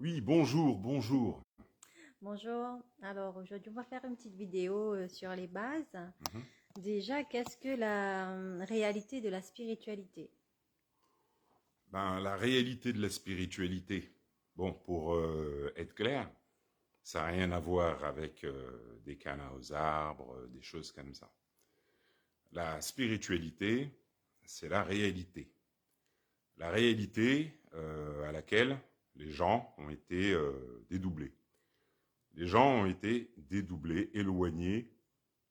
Oui, bonjour, bonjour. Bonjour, alors aujourd'hui on va faire une petite vidéo sur les bases. Mhm. Déjà, qu'est-ce que la réalité de la spiritualité? Ben, la réalité de la spiritualité, bon, pour être clair, ça n'a rien à voir avec des câlins aux arbres, des choses comme ça. La spiritualité, c'est la réalité. La réalité à laquelle les gens ont été dédoublés. Les gens ont été dédoublés, éloignés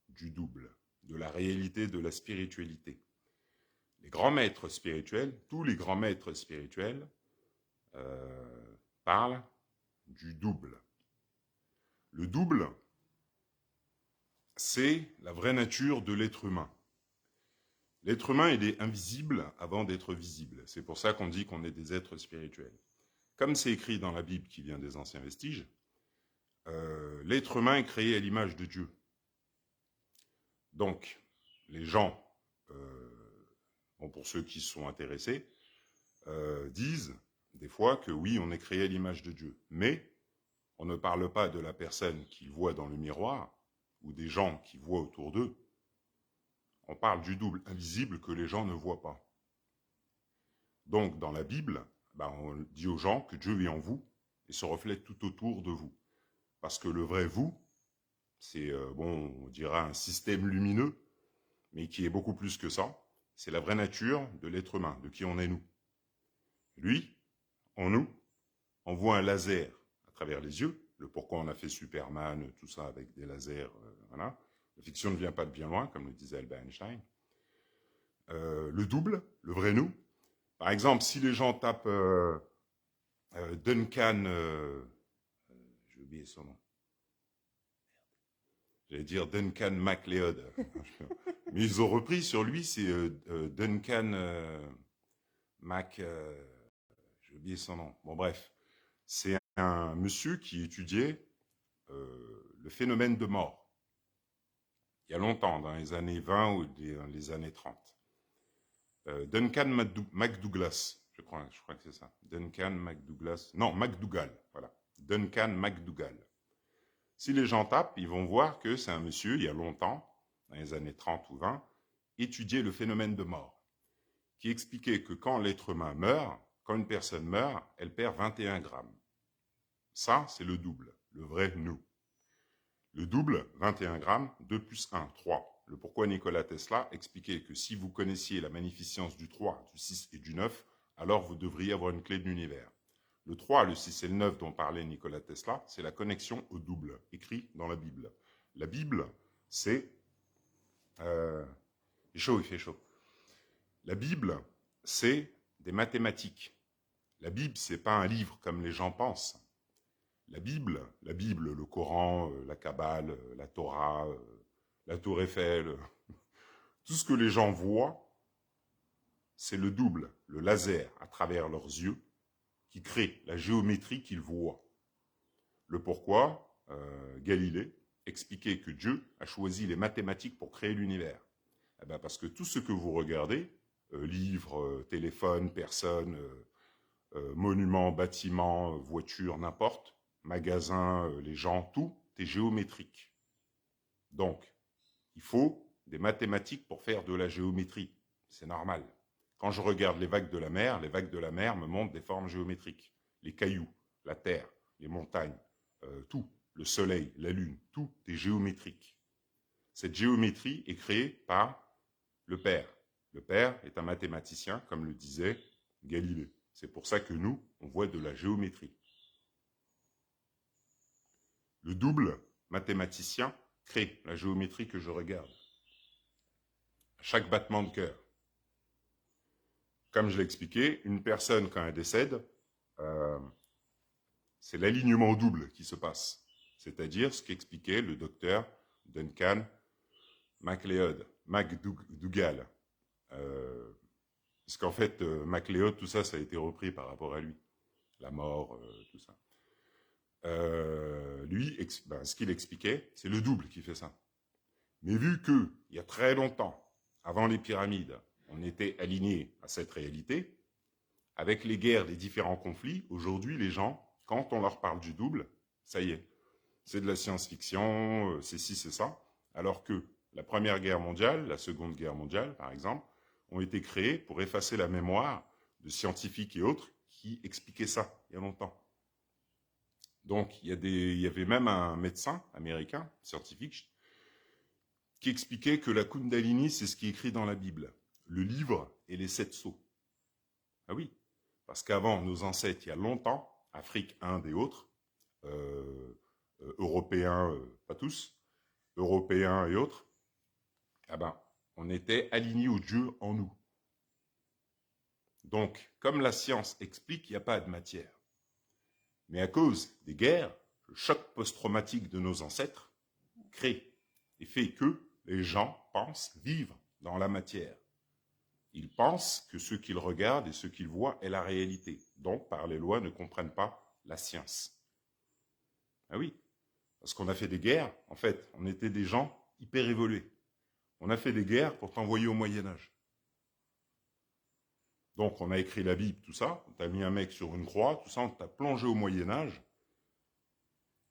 du double, de la réalité de la spiritualité. Les grands maîtres spirituels, tous les grands maîtres spirituels, parlent du double. Le double, c'est la vraie nature de l'être humain. L'être humain, il est invisible avant d'être visible. C'est pour ça qu'on dit qu'on est des êtres spirituels. Comme c'est écrit dans la Bible qui vient des anciens vestiges, l'être humain est créé à l'image de Dieu. Donc, les gens, bon, pour ceux qui sont intéressés, disent des fois que oui, on est créé à l'image de Dieu. Mais on ne parle pas de la personne qu'ils voient dans le miroir ou des gens qui voient autour d'eux. On parle du double invisible que les gens ne voient pas. Donc, dans la Bible, ben, on dit aux gens que Dieu est en vous et se reflète tout autour de vous. Parce que le vrai vous, c'est, bon, on dira un système lumineux, mais qui est beaucoup plus que ça. C'est la vraie nature de l'être humain, de qui on est nous. Lui, en nous, on voit un laser à travers les yeux, le pourquoi on a fait Superman, tout ça avec des lasers, voilà. La fiction ne vient pas de bien loin, comme le disait Albert Einstein. Le double, le vrai nous. Par exemple, si les gens tapent Duncan, j'ai oublié son nom. J'allais dire Duncan MacLeod. Mais ils ont repris sur lui, c'est Duncan Mac. J'ai oublié son nom. Bon, bref. C'est un monsieur qui étudiait le phénomène de mort. Il y a longtemps, dans les années 20 ou dans les années 30. Duncan McDouglas, je crois que c'est ça. Duncan McDouglas, non, McDougall, voilà. Duncan McDougall. Si les gens tapent, ils vont voir que c'est un monsieur, il y a longtemps, dans les années 30 ou 20, étudiait le phénomène de mort, qui expliquait que quand l'être humain meurt, quand une personne meurt, elle perd 21 grammes. Ça, c'est le double, le vrai nous. Le double, 21 grammes, 2 plus 1, 3. Le pourquoi Nikola Tesla expliquait que si vous connaissiez la magnificence du 3, du 6 et du 9, alors vous devriez avoir une clé de l'univers. Le 3, le 6 et le 9 dont parlait Nikola Tesla, c'est la connexion au double, écrit dans la Bible. La Bible, c'est... il est chaud, il fait chaud. La Bible, c'est des mathématiques. La Bible, c'est pas un livre comme les gens pensent. La Bible, le Coran, la Kabbale, la Torah, la Tour Eiffel, tout ce que les gens voient, c'est le double, le laser à travers leurs yeux qui crée la géométrie qu'ils voient. Le pourquoi, Galilée expliquait que Dieu a choisi les mathématiques pour créer l'univers. Eh ben parce que tout ce que vous regardez, livres, téléphones, personnes, monuments, bâtiments, voitures, n'importe, magasins, les gens, tout est géométrique. Donc, il faut des mathématiques pour faire de la géométrie. C'est normal. Quand je regarde les vagues de la mer me montrent des formes géométriques. Les cailloux, la terre, les montagnes, tout, le soleil, la lune, tout est géométrique. Cette géométrie est créée par le Père. Le Père est un mathématicien, comme le disait Galilée. C'est pour ça que nous, on voit de la géométrie. Le double mathématicien crée la géométrie que je regarde. À chaque battement de cœur. Comme je l'ai expliqué, une personne, quand elle décède, euh, c'est l'alignement double qui se passe. C'est-à-dire ce qu'expliquait le docteur Duncan MacDougall. Parce qu'en fait, MacLeod, tout ça, ça a été repris par rapport à lui. La mort, tout ça. Lui, ben, ce qu'il expliquait, c'est le double qui fait ça. Mais vu que, il y a très longtemps, avant les pyramides, on était aligné à cette réalité, avec les guerres, les différents conflits, aujourd'hui, les gens quand on leur parle du double, ça y est, c'est de la science-fiction, c'est ci, c'est ça. Alors que la Première Guerre mondiale, la Seconde Guerre mondiale, par exemple, ont été créées pour effacer la mémoire de scientifiques et autres qui expliquaient ça il y a longtemps. Donc, il y avait même un médecin américain, scientifique, qui expliquait que la Kundalini, c'est ce qui est écrit dans la Bible, le livre et les 7 sceaux. Ah oui, parce qu'avant, nos ancêtres, il y a longtemps, Afrique, Inde et autres, Européens, pas tous, Européens et autres, ah ben, on était alignés au Dieu en nous. Donc, comme la science explique, il n'y a pas de matière. Mais à cause des guerres, le choc post-traumatique de nos ancêtres crée et fait que les gens pensent vivre dans la matière. Ils pensent que ce qu'ils regardent et ce qu'ils voient est la réalité. Donc, par les lois, ne comprennent pas la science. Ah oui, parce qu'on a fait des guerres, en fait, on était des gens hyper évolués. On a fait des guerres pour t'envoyer au Moyen-Âge. Donc, on a écrit la Bible, tout ça, on t'a mis un mec sur une croix, tout ça, on t'a plongé au Moyen-Âge,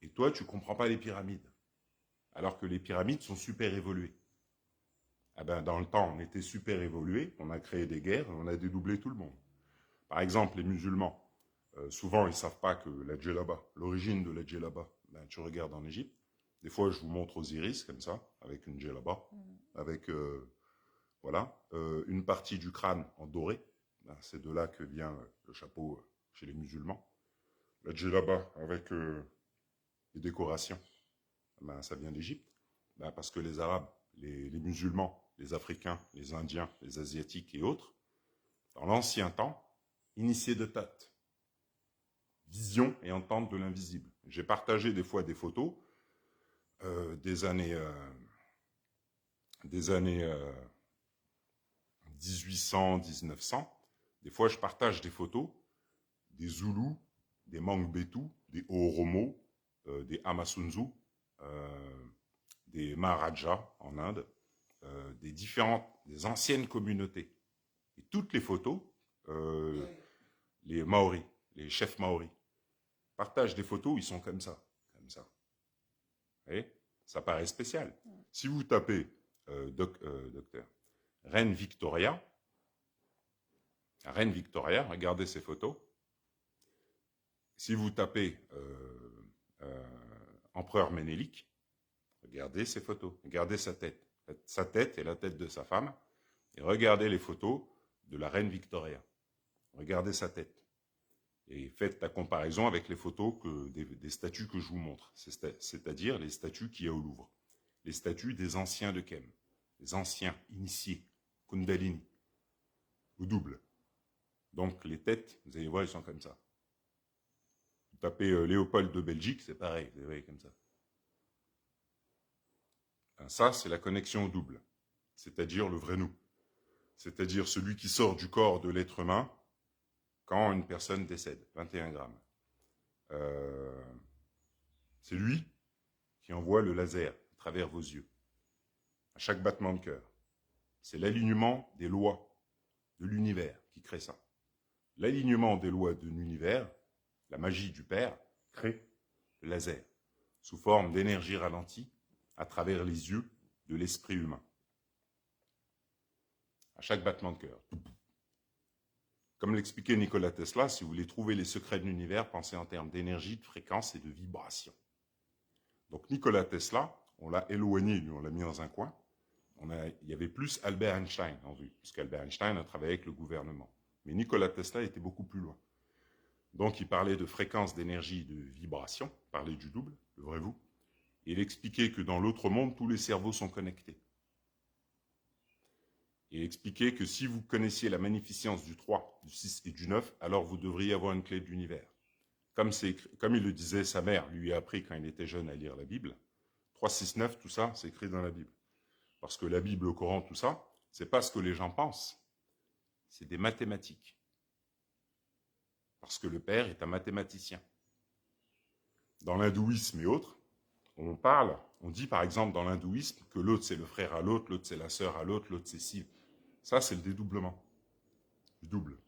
et toi, tu ne comprends pas les pyramides. Alors que les pyramides sont super évoluées. Ah ben, dans le temps, on était super évolués, on a créé des guerres, et on a dédoublé tout le monde. Par exemple, les musulmans, souvent, ils ne savent pas que la djellaba, l'origine de la djellaba, ben, tu regardes en Égypte, des fois, je vous montre Osiris, comme ça, avec une djellaba, avec, voilà, une partie du crâne en doré. Ben, c'est de là que vient le chapeau chez les musulmans. La djellaba, avec les décorations, ben, ça vient d'Égypte. Ben, parce que les Arabes, les musulmans, les Africains, les Indiens, les Asiatiques et autres, dans l'ancien temps, initiés de tact, vision et entente de l'invisible. J'ai partagé des fois des photos des années 1800, 1900. Des fois, je partage des photos des Zoulous, des Mangbetu, des Oromo, des Amasunzu, des Maharajas en Inde, des anciennes communautés. Et toutes les photos, les Maoris, les chefs Maoris, partagent des photos où ils sont comme ça, comme ça. Vous voyez, ça paraît spécial. Si vous tapez, docteur, Reine Victoria, regardez ces photos. Si vous tapez Empereur Ménélique, regardez ces photos, regardez sa tête et la tête de sa femme, et regardez les photos de la Reine Victoria. Regardez sa tête. Et faites la comparaison avec les photos des statues que je vous montre, c'est-à-dire les statues qu'il y a au Louvre. Les statues des anciens de Kem, les anciens initiés, Kundalini, au double. Donc les têtes, vous allez voir, elles sont comme ça. Vous tapez Léopold de Belgique, c'est pareil, vous voyez comme ça. Ça, c'est la connexion au double, c'est-à-dire le vrai nous. C'est-à-dire celui qui sort du corps de l'être humain quand une personne décède, 21 grammes. C'est lui qui envoie le laser à travers vos yeux, à chaque battement de cœur. C'est l'alignement des lois de l'univers qui crée ça. L'alignement des lois de l'univers, la magie du Père, crée le laser, sous forme d'énergie ralentie à travers les yeux de l'esprit humain. À chaque battement de cœur. Comme l'expliquait Nikola Tesla, si vous voulez trouver les secrets de l'univers, pensez en termes d'énergie, de fréquence et de vibration. Donc Nikola Tesla, on l'a éloigné, lui, on l'a mis dans un coin. Il y avait plus Albert Einstein en vue, puisqu'Albert Einstein a travaillé avec le gouvernement. Mais Nikola Tesla était beaucoup plus loin. Donc il parlait de fréquence, d'énergie, de vibration, il parlait du double, le vrai vous. Et il expliquait que dans l'autre monde, tous les cerveaux sont connectés. Et il expliquait que si vous connaissiez la magnificence du 3, du 6 et du 9, alors vous devriez avoir une clé de l'univers. Comme il le disait, sa mère lui a appris quand il était jeune à lire la Bible. 3, 6, 9, tout ça, c'est écrit dans la Bible. Parce que la Bible, le Coran, tout ça, c'est pas ce que les gens pensent. C'est des mathématiques. Parce que le Père est un mathématicien. Dans l'hindouisme et autres, on dit par exemple dans l'hindouisme que l'autre c'est le frère à l'autre, l'autre c'est la sœur à l'autre, l'autre c'est ci. Ça c'est le dédoublement, le double.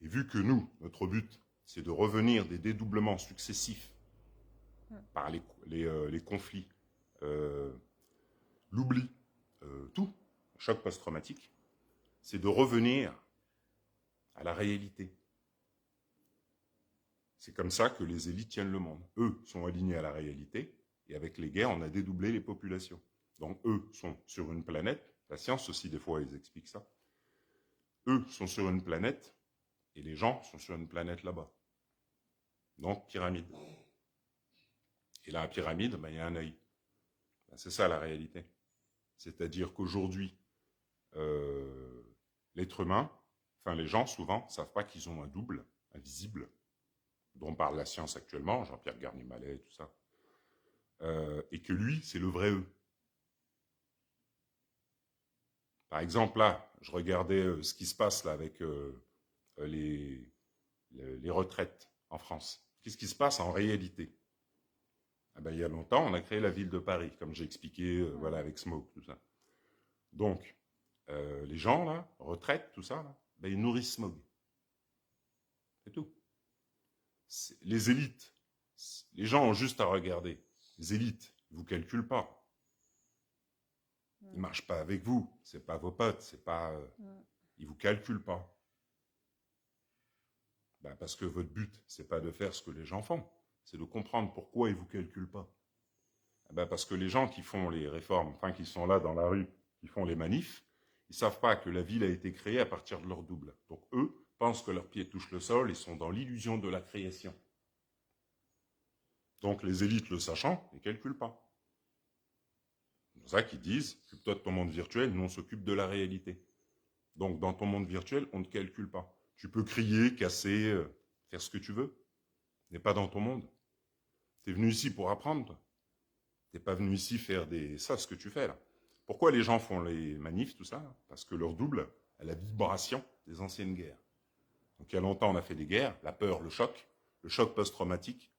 Et vu que nous, notre but, c'est de revenir des dédoublements successifs par les conflits, l'oubli, tout, choc post-traumatique, c'est de revenir à la réalité. C'est comme ça que les élites tiennent le monde. Eux sont alignés à la réalité, et avec les guerres, on a dédoublé les populations. Donc eux sont sur une planète, la science aussi des fois ils expliquent ça, eux sont sur une planète, et les gens sont sur une planète là-bas. Donc pyramide. Et là, la pyramide, ben, il y a un œil. Ben, c'est ça la réalité. C'est-à-dire qu'aujourd'hui, l'être humain, enfin les gens souvent, ne savent pas qu'ils ont un double, invisible, dont parle la science actuellement, Jean-Pierre Garnier-Mallet, tout ça, et que lui, c'est le vrai eux. Par exemple, là, je regardais ce qui se passe là avec les retraites en France. Qu'est-ce qui se passe en réalité? Ah ben, il y a longtemps, on a créé la ville de Paris, comme j'ai expliqué, voilà, avec Smoke, tout ça. Donc, les gens, là, retraite, tout ça, là, ben, ils nourrissent Smog. C'est tout. Les élites, les gens ont juste à regarder. Les élites, ils ne vous calculent pas. Ils ne marchent pas avec vous. Ce n'est pas vos potes. C'est pas, ils ne vous calculent pas. Ben, parce que votre but, ce n'est pas de faire ce que les gens font. C'est de comprendre pourquoi ils ne vous calculent pas. Ben, parce que les gens qui font les réformes, enfin qui sont là dans la rue, qui font les manifs, ils ne savent pas que la ville a été créée à partir de leur double. Donc eux pensent que leurs pieds touchent le sol et sont dans l'illusion de la création. Donc les élites, le sachant, ne calculent pas. C'est pour ça qu'ils disent, occupe-toi de ton monde virtuel, nous on s'occupe de la réalité. Donc dans ton monde virtuel, on ne calcule pas. Tu peux crier, casser, faire ce que tu veux, mais pas dans ton monde. Tu es venu ici pour apprendre, toi. Tu n'es pas venu ici faire ça, ce que tu fais là. Pourquoi les gens font les manifs, tout ça? Parce que leur double a la vibration des anciennes guerres. Donc il y a longtemps, on a fait des guerres, la peur, le choc post-traumatique,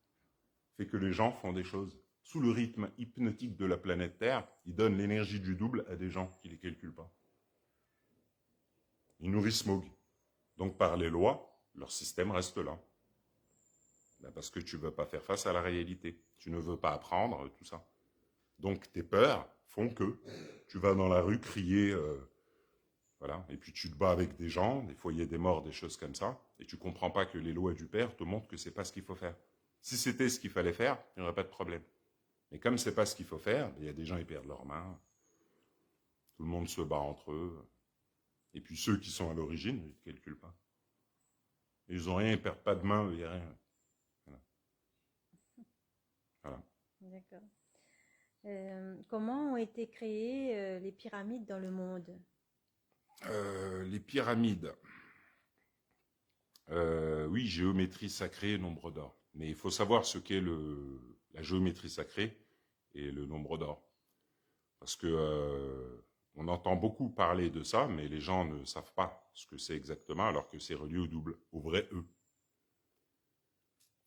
fait que les gens font des choses. Sous le rythme hypnotique de la planète Terre, ils donnent l'énergie du double à des gens qui ne les calculent pas. Ils nourrissent Smog. Donc par les lois, leur système reste là. Ben parce que tu ne veux pas faire face à la réalité. Tu ne veux pas apprendre, tout ça. Donc tes peurs font que tu vas dans la rue crier, voilà, et puis tu te bats avec des gens, des foyers des morts, des choses comme ça, et tu ne comprends pas que les lois du Père te montrent que ce n'est pas ce qu'il faut faire. Si c'était ce qu'il fallait faire, il n'y aurait pas de problème. Mais comme ce n'est pas ce qu'il faut faire, il y a des gens qui perdent leurs mains, tout le monde se bat entre eux, et puis ceux qui sont à l'origine, ils ne calculent pas. Ils n'ont rien, ils ne perdent pas de main, il n'y a rien. Voilà. Voilà. D'accord. Comment ont été créées les pyramides dans le monde? Les pyramides. Oui, géométrie sacrée, nombre d'or. Mais il faut savoir ce qu'est la géométrie sacrée et le nombre d'or. Parce que on entend beaucoup parler de ça, mais les gens ne savent pas ce que c'est exactement, alors que c'est relié au double, au vrai E.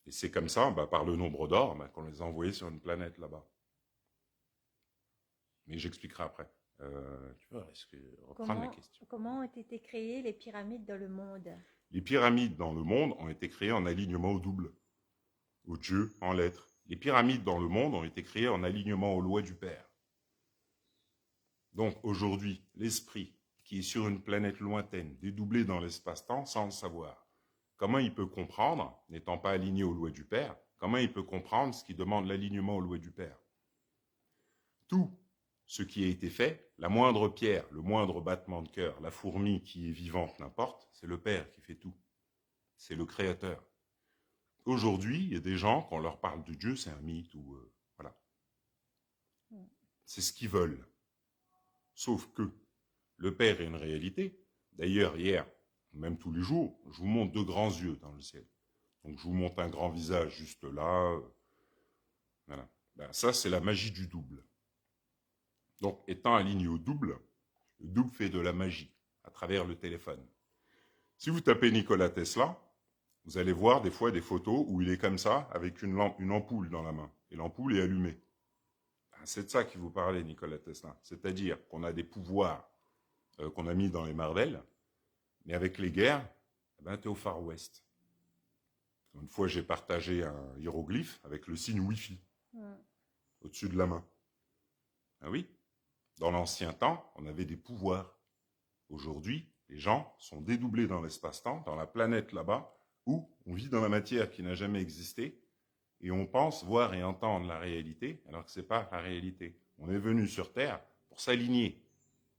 Et c'est comme ça, bah, par le nombre d'or, bah, qu'on les a envoyés sur une planète là-bas. Mais j'expliquerai après. Tu peux reprendre la question. Comment ont été créées les pyramides dans le monde? Les pyramides dans le monde ont été créées en alignement au double, au Dieu, en lettres. Les pyramides dans le monde ont été créées en alignement aux lois du Père. Donc aujourd'hui, l'esprit qui est sur une planète lointaine, dédoublé dans l'espace-temps sans le savoir, comment il peut comprendre, n'étant pas aligné aux lois du Père, comment il peut comprendre ce qui demande l'alignement aux lois du Père? Tout ce qui a été fait, la moindre pierre, le moindre battement de cœur, la fourmi qui est vivante, n'importe, c'est le Père qui fait tout. C'est le Créateur. Aujourd'hui, il y a des gens, quand on leur parle de Dieu, c'est un mythe ou voilà. C'est ce qu'ils veulent. Sauf que le Père est une réalité. D'ailleurs, hier, même tous les jours, je vous montre 2 grands yeux dans le ciel. Donc je vous montre un grand visage juste là. Voilà. Ben, ça, c'est la magie du double. Donc, étant aligné au double, le double fait de la magie à travers le téléphone. Si vous tapez Nikola Tesla, vous allez voir des fois des photos où il est comme ça, avec une ampoule dans la main. Et l'ampoule est allumée. C'est de ça qu'il vous parlait, Nikola Tesla. C'est-à-dire qu'on a des pouvoirs qu'on a mis dans les Marvel, mais avec les guerres, ben, tu es au Far West. Une fois, j'ai partagé un hiéroglyphe avec le signe Wi-Fi au-dessus de la main. Ah oui, dans l'ancien temps, on avait des pouvoirs. Aujourd'hui, les gens sont dédoublés dans l'espace-temps, dans la planète là-bas, où on vit dans la matière qui n'a jamais existé, et on pense voir et entendre la réalité, alors que ce n'est pas la réalité. On est venu sur Terre pour s'aligner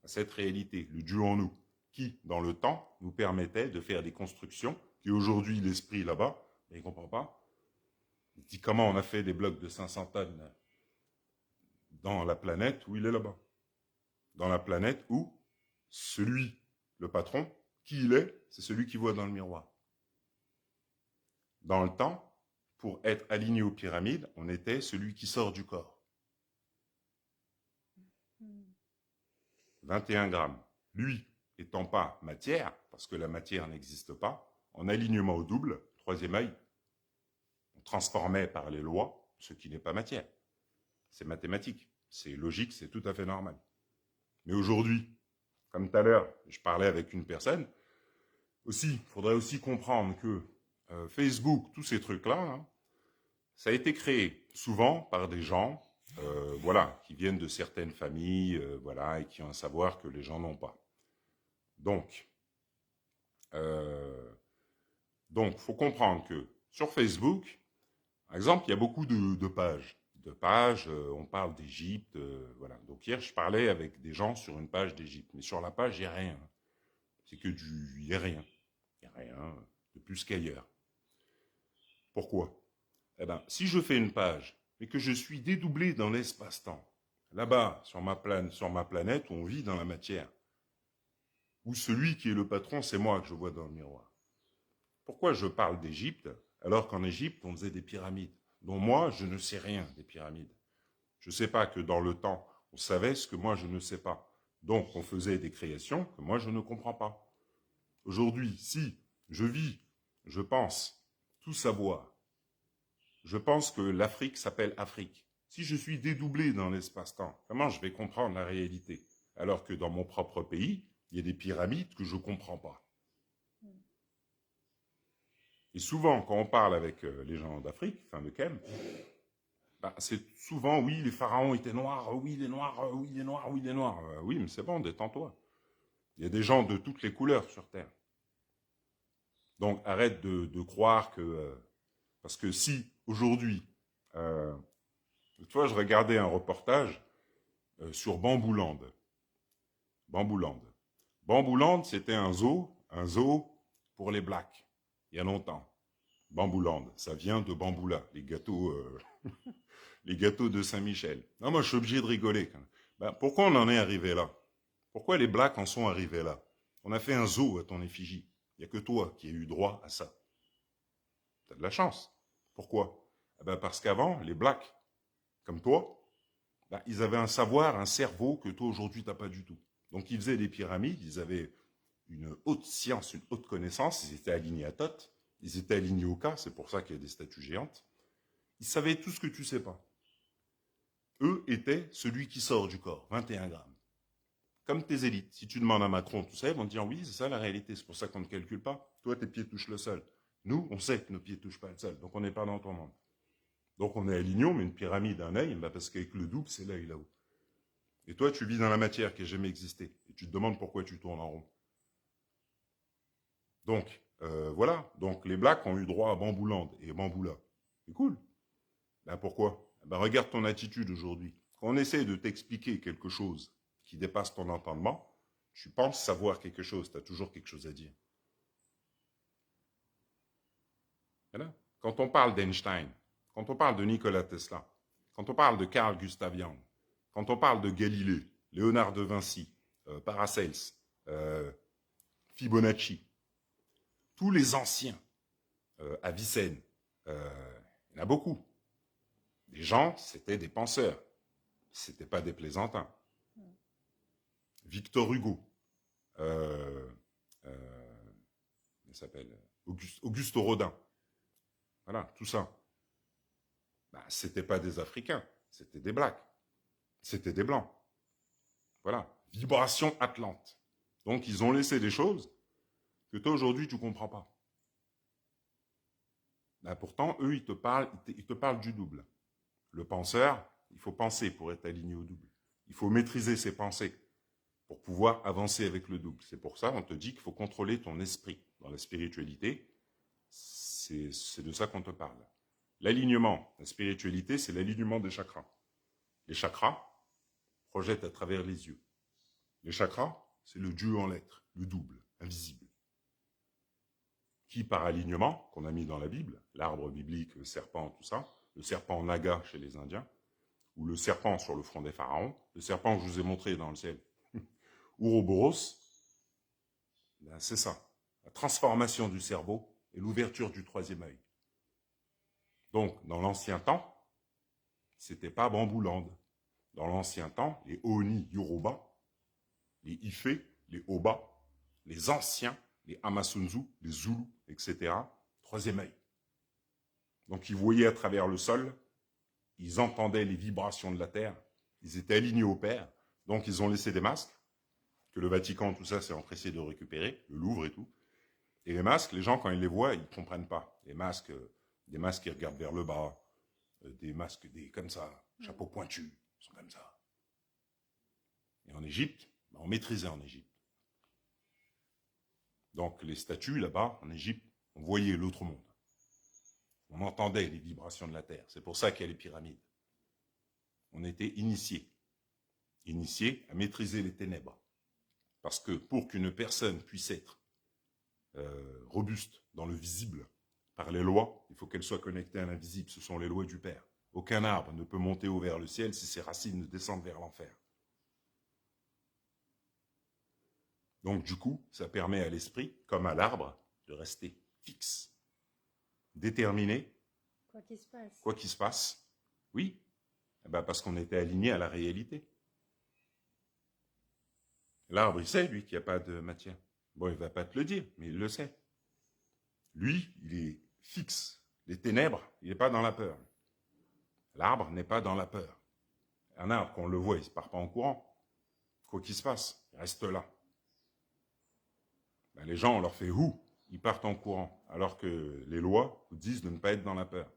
à cette réalité, le Dieu en nous, qui, dans le temps, nous permettait de faire des constructions, qui aujourd'hui, l'esprit là-bas, il ne comprend pas. Il dit comment on a fait des blocs de 500 tonnes dans la planète où il est là-bas. Dans la planète où celui, le patron, qui il est, c'est celui qui voit dans le miroir. Dans le temps, pour être aligné aux pyramides, on était celui qui sort du corps. 21 grammes. Lui, étant pas matière, parce que la matière n'existe pas, en alignement au double, troisième œil, on transformait par les lois ce qui n'est pas matière. C'est mathématique, c'est logique, c'est tout à fait normal. Mais aujourd'hui, comme tout à l'heure, je parlais avec une personne, aussi, il faudrait aussi comprendre que Facebook, tous ces trucs-là, hein, ça a été créé souvent par des gens voilà, qui viennent de certaines familles voilà, et qui ont un savoir que les gens n'ont pas. Donc, faut comprendre que sur Facebook, par exemple, il y a beaucoup de pages. On parle d'Égypte, voilà. Donc hier, je parlais avec des gens sur une page d'Égypte, mais sur la page, il n'y a rien. C'est que il n'y a rien. Il n'y a rien de plus qu'ailleurs. Pourquoi? Eh bien, si je fais une page, mais que je suis dédoublé dans l'espace-temps, là-bas, sur ma planète, où on vit dans la matière, où celui qui est le patron, c'est moi que je vois dans le miroir. Pourquoi je parle d'Égypte, alors qu'en Égypte, on faisait des pyramides, dont moi, je ne sais rien des pyramides. Je ne sais pas que dans le temps, on savait ce que moi, je ne sais pas. Donc, on faisait des créations que moi, je ne comprends pas. Aujourd'hui, si je vis, je pense, tout savoir, je pense que l'Afrique s'appelle Afrique. Si je suis dédoublé dans l'espace-temps, comment je vais comprendre la réalité? Alors que dans mon propre pays, il y a des pyramides que je ne comprends pas. Et souvent, quand on parle avec les gens d'Afrique, enfin de Kem, bah, c'est souvent, oui, les pharaons étaient noirs, oui, les noirs, oui, les noirs, oui, les noirs. Oui, mais c'est bon, détends-toi. Il y a des gens de toutes les couleurs sur Terre. Donc, arrête de croire que... parce que si, aujourd'hui, tu vois, je regardais un reportage sur Bambouland. Bambouland. Bambouland, c'était un zoo pour les blacks, il y a longtemps. Bambouland, ça vient de Bamboula, les gâteaux de Saint-Michel. Non, moi, je suis obligé de rigoler. Ben, pourquoi on en est arrivé là? Pourquoi les blacks en sont arrivés là? On a fait un zoo à ton effigie. Il n'y a que toi qui as eu droit à ça. Tu as de la chance. Pourquoi? Ben parce qu'avant, les blacks, comme toi, ben, ils avaient un savoir, un cerveau que toi, aujourd'hui, tu n'as pas du tout. Donc, ils faisaient des pyramides, ils avaient une haute science, une haute connaissance, ils étaient alignés à Thoth, ils étaient alignés au Ka, c'est pour ça qu'il y a des statues géantes. Ils savaient tout ce que tu sais pas. Eux étaient celui qui sort du corps, 21 grammes. Comme tes élites. Si tu demandes à Macron tout ça, ils vont te dire oui, c'est ça la réalité, c'est pour ça qu'on ne calcule pas. Toi, tes pieds touchent le sol. Nous, on sait que nos pieds ne touchent pas le sol, donc on n'est pas dans ton monde. Donc on est aligné, on met une pyramide, un œil, bah parce qu'avec le double, c'est l'œil là-haut. Et toi, tu vis dans la matière qui n'a jamais existé. Et tu te demandes pourquoi tu tournes en rond. Donc, voilà. Donc, les blacks ont eu droit à Bambouland et Bamboula. C'est cool. Ben pourquoi? Ben regarde ton attitude aujourd'hui. Quand on essaie de t'expliquer quelque chose qui dépasse ton entendement, tu penses savoir quelque chose, tu as toujours quelque chose à dire. Voilà. Quand on parle d'Einstein, quand on parle de Nikola Tesla, quand on parle de Carl Gustav Jung, quand on parle de Galilée, Léonard de Vinci, Paracels, Fibonacci, tous les anciens, Avicenne, il y en a beaucoup. Les gens, c'était des penseurs, c'était pas des plaisantins. Victor Hugo, il s'appelle Auguste Rodin. Voilà, tout ça. Bah, c'était pas des Africains, c'était des Blacks. C'était des Blancs. Voilà, vibration atlante. Donc, ils ont laissé des choses que toi, aujourd'hui, tu comprends pas. Ben, pourtant, eux, ils te parlent du double. Le penseur, il faut penser pour être aligné au double. Il faut maîtriser ses pensées pour pouvoir avancer avec le double. C'est pour ça qu'on te dit qu'il faut contrôler ton esprit. Dans la spiritualité, c'est de ça qu'on te parle. L'alignement, la spiritualité, c'est l'alignement des chakras. Les chakras projettent à travers les yeux. Les chakras, c'est le Dieu en lettres, le double, invisible. Qui, par alignement, qu'on a mis dans la Bible, l'arbre biblique, le serpent, tout ça, le serpent naga chez les Indiens, ou le serpent sur le front des pharaons, le serpent que je vous ai montré dans le ciel, Ouroboros, ben c'est ça, la transformation du cerveau et l'ouverture du troisième œil. Donc, dans l'ancien temps, c'était pas Bambouland. Dans l'ancien temps, les Oni Yoruba, les Ifé, les Oba, les anciens, les Amasunzu, les Zoulous, etc., troisième œil. Donc, ils voyaient à travers le sol, ils entendaient les vibrations de la terre, ils étaient alignés au Père, donc ils ont laissé des masques, que le Vatican, tout ça, s'est empressé de récupérer, le Louvre et tout. Et les masques, les gens, quand ils les voient, ils ne comprennent pas. Les masques, des masques qui regardent vers le bas, des masques comme ça, chapeau pointu, ils sont comme ça. Et en Égypte, on maîtrisait en Égypte. Donc les statues, là-bas, en Égypte, on voyait l'autre monde. On entendait les vibrations de la terre. C'est pour ça qu'il y a les pyramides. On était initiés à maîtriser les ténèbres. Parce que pour qu'une personne puisse être robuste dans le visible, par les lois, il faut qu'elle soit connectée à l'invisible. Ce sont les lois du Père. Aucun arbre ne peut monter haut vers le ciel si ses racines ne descendent vers l'enfer. Donc du coup, ça permet à l'esprit, comme à l'arbre, de rester fixe, déterminé, quoi qu'il se passe. Oui, parce qu'on était aligné à la réalité. L'arbre, il sait, lui, qu'il n'y a pas de matière. Bon, il ne va pas te le dire, mais il le sait. Lui, il est fixe. Les ténèbres, il n'est pas dans la peur. L'arbre n'est pas dans la peur. Un arbre, quand on le voit, il ne se part pas en courant. Quoi qu'il se passe, il reste là. Les gens, on leur fait « ouh », ils partent en courant, alors que les lois vous disent de ne pas être dans la peur.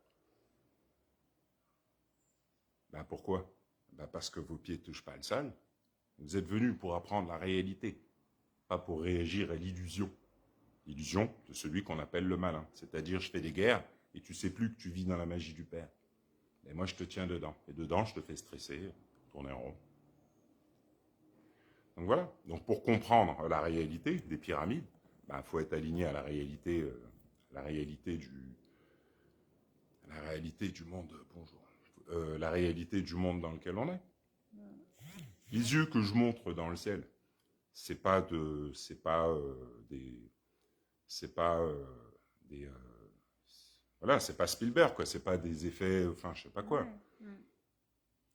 Pourquoi ? Parce que vos pieds ne touchent pas le sol. Vous êtes venus pour apprendre la réalité, pas pour réagir à l'illusion. L'illusion de celui qu'on appelle le malin. C'est-à-dire, je fais des guerres et tu ne sais plus que tu vis dans la magie du Père. Et moi, je te tiens dedans. Et dedans, je te fais stresser, tourner en rond. Donc voilà. Donc pour comprendre la réalité des pyramides, faut être aligné à la réalité du monde. Bonjour. La réalité du monde dans lequel on est. Les yeux que je montre dans le ciel, c'est pas Spielberg, quoi. C'est pas des effets, enfin, je sais pas quoi.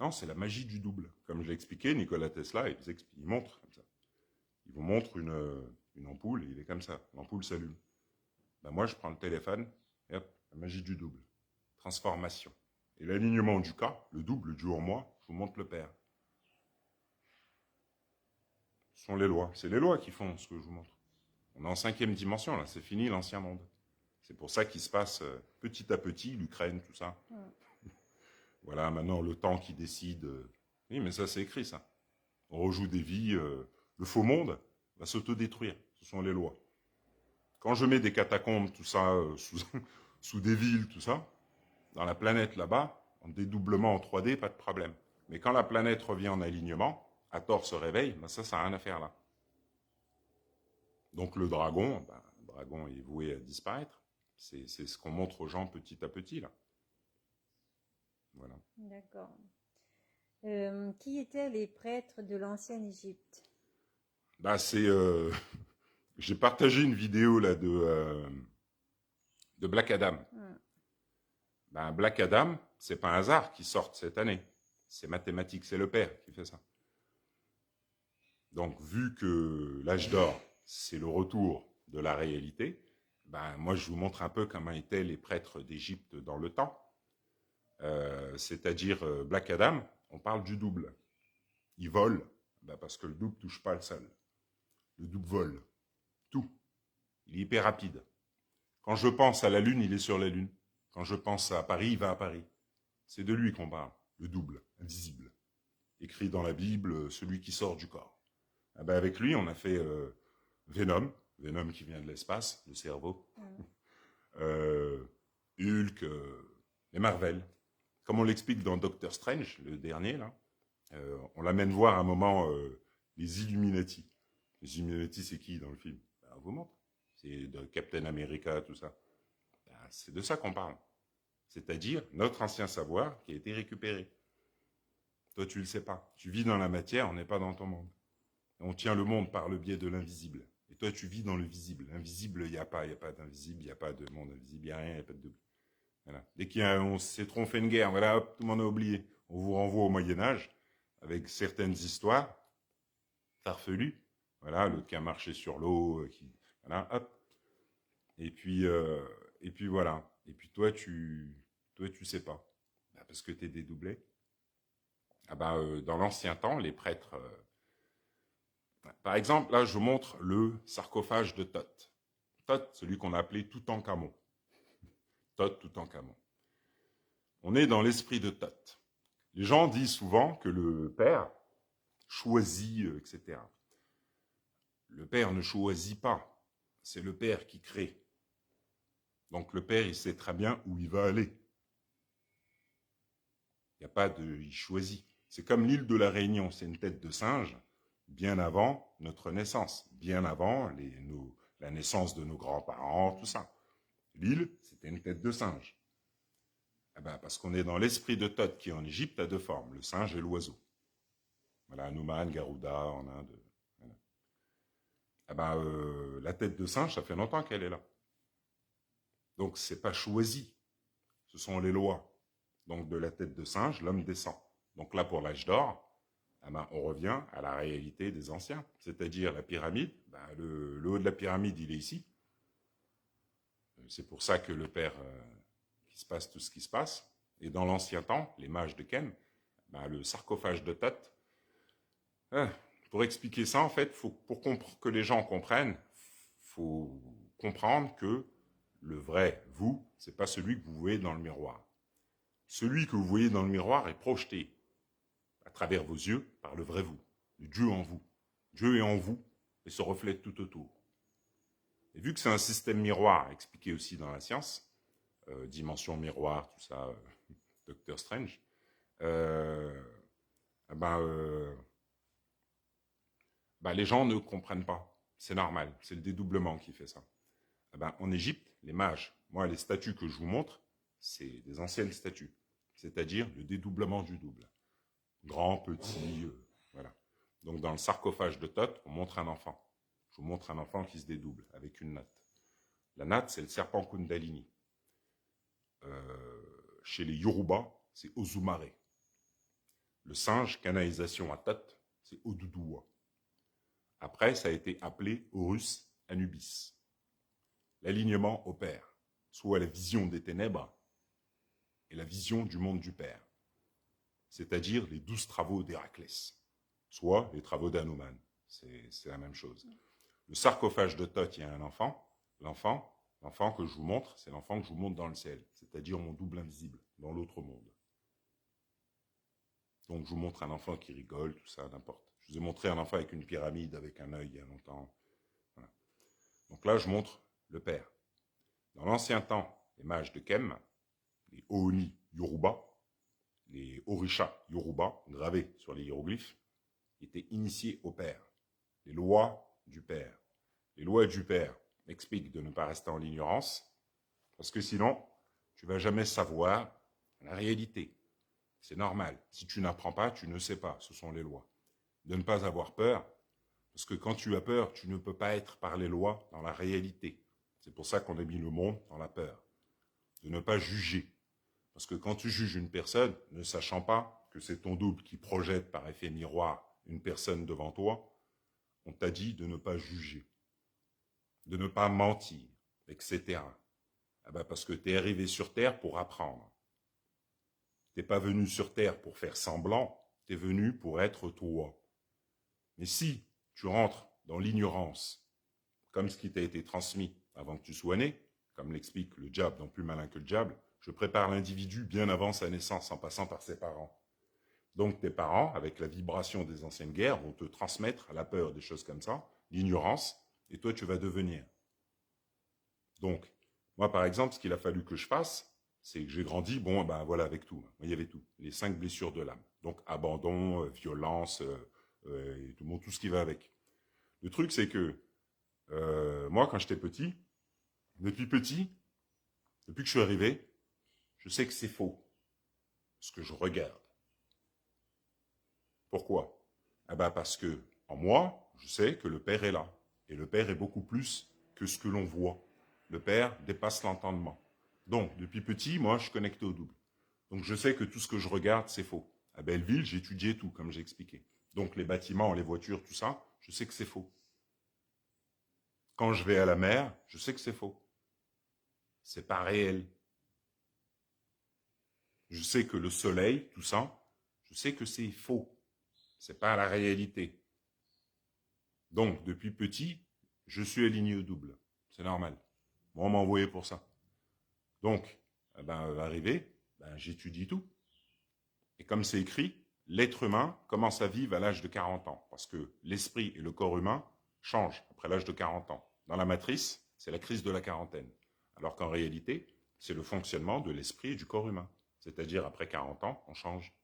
Non, c'est la magie du double. Comme je l'ai expliqué, Nikola Tesla, il montre comme ça. Il vous montre une ampoule, et il est comme ça. L'ampoule s'allume. Moi, je prends le téléphone, et hop, la magie du double. Transformation. Et l'alignement du cas, le double du hors-moi, je vous montre le Père. Ce sont les lois. C'est les lois qui font ce que je vous montre. On est en 5e dimension, là. C'est fini l'ancien monde. C'est pour ça qu'il se passe petit à petit, l'Ukraine, tout ça. Voilà, maintenant, le temps qui décide. Oui, mais ça, c'est écrit, ça. On rejoue des vies. Le faux monde va s'autodétruire. Ce sont les lois. Quand je mets des catacombes, tout ça, sous des villes, tout ça, dans la planète là-bas, en dédoublement en 3D, pas de problème. Mais quand la planète revient en alignement, Hathor se réveille, ça n'a rien à faire là. Donc le dragon est voué à disparaître. C'est ce qu'on montre aux gens petit à petit, là. Voilà. D'accord. Qui étaient les prêtres de l'ancienne Égypte ? J'ai partagé une vidéo là de Black Adam. Black Adam, c'est pas un hasard qu'il sorte cette année. C'est mathématique, c'est le Père qui fait ça. Donc, vu que l'âge d'or, c'est le retour de la réalité, moi, je vous montre un peu comment étaient les prêtres d'Égypte dans le temps. C'est-à-dire, Black Adam, on parle du double. Il vole, parce que le double ne touche pas le sol. Le double vole. Tout. Il est hyper rapide. Quand je pense à la Lune, il est sur la Lune. Quand je pense à Paris, il va à Paris. C'est de lui qu'on parle, le double, invisible. Écrit dans la Bible, celui qui sort du corps. Ah ben avec lui, on a fait Venom, Venom qui vient de l'espace, le cerveau, Hulk, et Marvel. Comme on l'explique dans Doctor Strange, le dernier, là, on l'amène voir à un moment les Illuminati. Les Illuminati, c'est qui dans le film? Ben, on vous montre. C'est de Captain America, tout ça. Ben, c'est de ça qu'on parle. C'est-à-dire notre ancien savoir qui a été récupéré. Toi, tu le sais pas. Tu vis dans la matière, on n'est pas dans ton monde. On tient le monde par le biais de l'invisible. Et toi, tu vis dans le visible. L'invisible, il n'y a pas d'invisible, il n'y a pas de monde invisible, il n'y a rien, il n'y a pas de double. Voilà. Dès qu'on s'est trop fait une guerre, voilà, hop, tout le monde a oublié. On vous renvoie au Moyen-Âge, avec certaines histoires farfelues. Voilà, l'autre qui a marché sur l'eau, voilà, hop. Et puis voilà. Et puis toi, tu sais pas. Bah, parce que tu es dédoublé. Ah bah, dans l'ancien temps, les prêtres... par exemple, là, je vous montre le sarcophage de Thoth. Thoth, celui qu'on a appelé Toutankhamon. Thoth, Toutankhamon. On est dans l'esprit de Thoth. Les gens disent souvent que le père choisit, etc. Le père ne choisit pas. C'est le père qui crée. Donc le père, il sait très bien où il va aller. Il n'y a pas de... Il choisit. C'est comme l'île de la Réunion, c'est une tête de singe, bien avant notre naissance, bien avant la naissance de nos grands-parents, tout ça. L'île, c'était une tête de singe. Eh ben, parce qu'on est dans l'esprit de Thoth qui en Égypte a deux formes, le singe et l'oiseau. Voilà, Hanuman, Garuda en Inde. Voilà. Eh ben, la tête de singe, ça fait longtemps qu'elle est là. Donc c'est pas choisi, ce sont les lois. Donc de la tête de singe, l'homme descend. Donc là, pour l'âge d'or, eh ben, on revient à la réalité des anciens, c'est-à-dire la pyramide. Ben, le haut de la pyramide, il est ici. C'est pour ça que le père, qu'il se passe tout ce qui se passe. Et dans l'ancien temps, les mages de Kem, ben, le sarcophage de Thoth, pour expliquer ça, en fait, pour que les gens comprennent, faut comprendre que le vrai vous, c'est pas celui que vous voyez dans le miroir. Celui que vous voyez dans le miroir est projeté à travers vos yeux par le vrai vous, le Dieu en vous. Dieu est en vous et se reflète tout autour. Et vu que c'est un système miroir, expliqué aussi dans la science, dimension miroir, tout ça, Doctor Strange, les gens ne comprennent pas. C'est normal, c'est le dédoublement qui fait ça. En Égypte, les mages, moi, les statues que je vous montre, c'est des anciennes statues, c'est-à-dire le dédoublement du double. Grand, petit, voilà. Donc dans le sarcophage de Thoth, on montre un enfant. Je vous montre un enfant qui se dédouble avec une natte. La natte, c'est le serpent Kundalini. Chez les Yoruba, c'est Ozumare. Le singe, canalisation à Thoth, c'est Oduduwa. Après, ça a été appelé Horus Anubis. L'alignement opère, soit la vision des ténèbres et la vision du monde du Père, c'est-à-dire les 12 travaux d'Héraclès, soit les travaux d'Hanuman. C'est la même chose. Le sarcophage de Thoth, il y a un enfant. L'enfant que je vous montre, c'est l'enfant que je vous montre dans le ciel, c'est-à-dire mon double invisible, dans l'autre monde. Donc je vous montre un enfant qui rigole, tout ça, n'importe. Je vous ai montré un enfant avec une pyramide, avec un œil il y a longtemps. Voilà. Donc là, je montre le Père. Dans l'ancien temps, les mages de Kem, les Ooni Yoruba, les Orisha Yoruba, gravés sur les hiéroglyphes, étaient initiés au Père. Les lois du Père. Les lois du Père expliquent de ne pas rester en ignorance, parce que sinon, tu ne vas jamais savoir la réalité. C'est normal. Si tu n'apprends pas, tu ne sais pas. Ce sont les lois. De ne pas avoir peur, parce que quand tu as peur, tu ne peux pas être par les lois dans la réalité. C'est pour ça qu'on a mis le monde dans la peur. De ne pas juger. Parce que quand tu juges une personne, ne sachant pas que c'est ton double qui projette par effet miroir une personne devant toi, on t'a dit de ne pas juger, de ne pas mentir, etc. Parce que tu es arrivé sur Terre pour apprendre. Tu n'es pas venu sur Terre pour faire semblant, tu es venu pour être toi. Mais si tu rentres dans l'ignorance, comme ce qui t'a été transmis avant que tu sois né, comme l'explique le diable dans Plus malin que le diable, Je prépare l'individu bien avant sa naissance, en passant par ses parents. Donc tes parents, avec la vibration des anciennes guerres, vont te transmettre la peur, des choses comme ça, l'ignorance, et toi tu vas devenir. Donc, moi par exemple, ce qu'il a fallu que je fasse, c'est que j'ai grandi, bon, ben voilà, avec tout. Il y avait tout. Les 5 blessures de l'âme. Donc abandon, violence, et tout ce qui va avec. Le truc, c'est que moi, quand j'étais petit, depuis petit, depuis que je suis arrivé, je sais que c'est faux, ce que je regarde. Pourquoi? Ah ben parce que, en moi, je sais que le Père est là. Et le Père est beaucoup plus que ce que l'on voit. Le Père dépasse l'entendement. Donc, depuis petit, moi, je suis connecté au double. Donc, je sais que tout ce que je regarde, c'est faux. À Belleville, j'ai étudié tout, comme j'ai expliqué. Donc, les bâtiments, les voitures, tout ça, je sais que c'est faux. Quand je vais à la mer, je sais que c'est faux. C'est pas réel. Je sais que le soleil, tout ça, je sais que c'est faux. C'est pas la réalité. Donc, depuis petit, je suis aligné au double. C'est normal. Moi, on m'a envoyé pour ça. Donc, arrivé, j'étudie tout. Et comme c'est écrit, l'être humain commence à vivre à l'âge de 40 ans. Parce que l'esprit et le corps humain changent après l'âge de 40 ans. Dans la matrice, c'est la crise de la quarantaine. Alors qu'en réalité, c'est le fonctionnement de l'esprit et du corps humain. C'est-à-dire, après 40 ans, on change.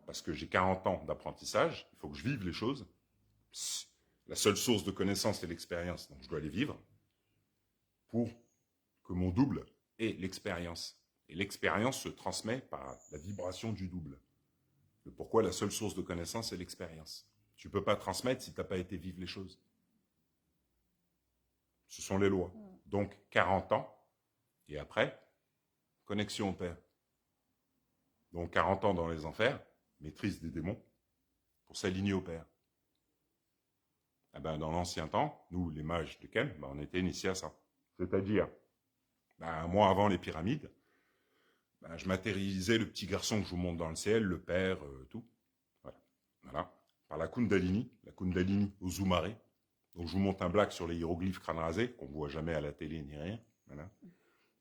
Parce que j'ai 40 ans d'apprentissage, il faut que je vive les choses. La seule source de connaissance, c'est l'expérience, donc je dois les vivre pour que mon double ait l'expérience. Et l'expérience se transmet par la vibration du double. C'est pourquoi la seule source de connaissance, c'est l'expérience. Tu ne peux pas transmettre si tu n'as pas été vivre les choses. Ce sont les lois. Donc, 40 ans, et après, connexion au Père. Donc, 40 ans dans les enfers, maîtrise des démons, pour s'aligner au Père. Dans l'ancien temps, nous, les mages de Kem, on était initiés à ça. C'est-à-dire, moi, avant les pyramides, je matérialisais le petit garçon que je vous montre dans le ciel, le père, tout. Voilà. Par la Kundalini Uzumare. Donc je vous montre un black sur les hiéroglyphes crâne rasé, qu'on ne voit jamais à la télé ni rien. Voilà.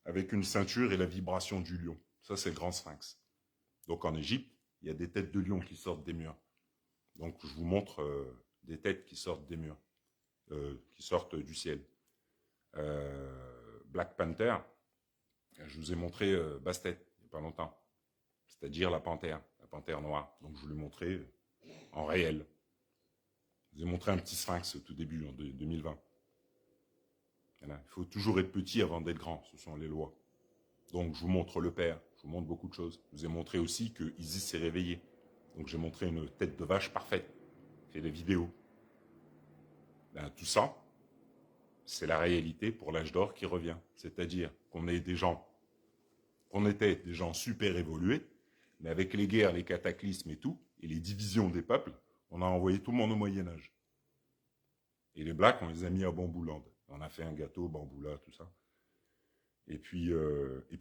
Avec une ceinture et la vibration du lion. Ça, c'est le grand sphinx. Donc en Égypte, il y a des têtes de lion qui sortent des murs. Donc je vous montre des têtes qui sortent des murs, qui sortent du ciel. Black Panther, je vous ai montré Bastet, il n'y a pas longtemps. C'est-à-dire la panthère noire. Donc je vous l'ai montré en réel. Je vous ai montré un petit sphinx au tout début, en 2020. Voilà. Il faut toujours être petit avant d'être grand, ce sont les lois. Donc je vous montre le Père, je vous montre beaucoup de choses. Je vous ai montré aussi que Isis s'est réveillée. Donc j'ai montré une tête de vache parfaite. J'ai fait des vidéos. Tout ça, c'est la réalité pour l'âge d'or qui revient. C'est-à-dire qu'on était des gens super évolués, mais avec les guerres, les cataclysmes et tout, et les divisions des peuples, on a envoyé tout le monde au Moyen-Âge. Et les Blacks, on les a mis à Bambouland. On a fait un gâteau, Bamboula, tout ça. Et puis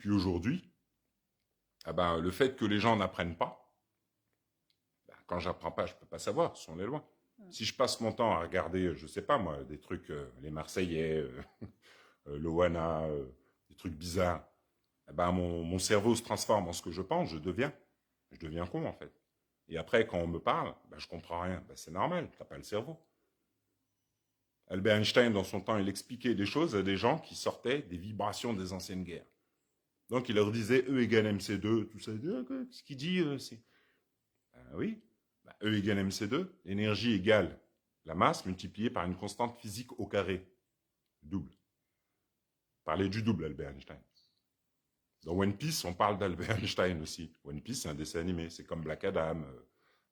aujourd'hui, le fait que les gens n'apprennent pas, quand j'apprends pas, je peux pas savoir, ce sont les lois. Si je passe mon temps à regarder, je sais pas moi, des trucs, les Marseillais, Loana, des trucs bizarres, mon cerveau se transforme en ce que je pense, je deviens con en fait. Et après, quand on me parle, je comprends rien. C'est normal, t'as pas le cerveau. Albert Einstein, dans son temps, il expliquait des choses à des gens qui sortaient des vibrations des anciennes guerres. Donc, il leur disait E égale MC2, tout ça. Ce qu'il dit, c'est... oui, E égale MC2, l'énergie égale la masse multipliée par une constante physique au carré. Double. Parler du double, Albert Einstein. Dans One Piece, on parle d'Albert Einstein aussi. One Piece, c'est un dessin animé. C'est comme Black Adam,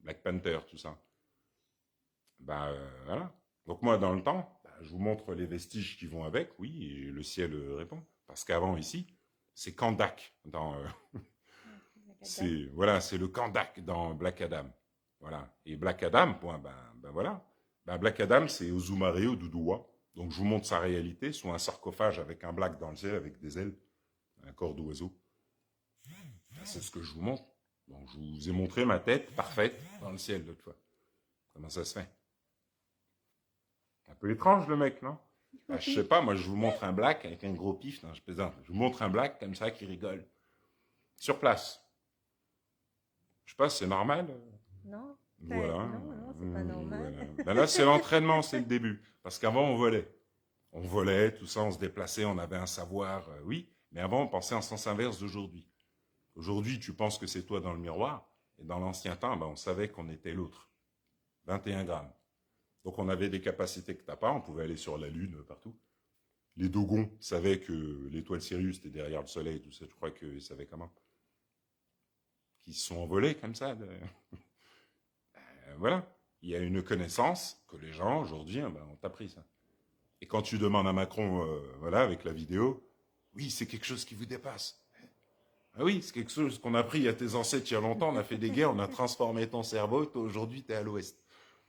Black Panther, tout ça. Voilà. Donc moi, dans le temps, je vous montre les vestiges qui vont avec, oui, et le ciel répond. Parce qu'avant, ici, c'est Kandak dans... c'est le Kandak dans Black Adam. Voilà. Et Black Adam, voilà. Black Adam, c'est Ozumare, au Doudouwa. Donc je vous montre sa réalité, sous un sarcophage avec un black dans le ciel, avec des ailes, un corps d'oiseau. C'est ce que je vous montre. Donc je vous ai montré ma tête parfaite dans le ciel l'autre fois. Comment ça se fait? Un peu étrange le mec, non? Bah, je sais pas, moi je vous montre un black avec un gros pif, non, je plaisante. Je vous montre un black comme ça qui rigole. Sur place. Je sais pas, c'est normal. Non, Voilà. non, non, c'est pas normal. Voilà. Ben là, c'est l'entraînement, c'est le début. Parce qu'avant, on volait. On volait, tout ça, on se déplaçait, on avait un savoir, oui. Mais avant, on pensait en sens inverse d'aujourd'hui. Aujourd'hui, tu penses que c'est toi dans le miroir. Et dans l'ancien temps, ben, on savait qu'on était l'autre. 21 grammes. Donc, on avait des capacités que tu n'as pas. On pouvait aller sur la Lune, partout. Les Dogons savaient que l'étoile Sirius était derrière le Soleil, tout ça. Je crois qu'ils savaient comment. Qu'ils se sont envolés comme ça. Voilà. Il y a une connaissance que les gens, aujourd'hui, ben, ont appris ça. Et quand tu demandes à Macron, voilà, avec la vidéo, oui, c'est quelque chose qui vous dépasse. Ah oui, c'est quelque chose qu'on a appris à tes ancêtres il y a longtemps, on a fait des guerres, on a transformé ton cerveau, toi aujourd'hui tu es à l'ouest.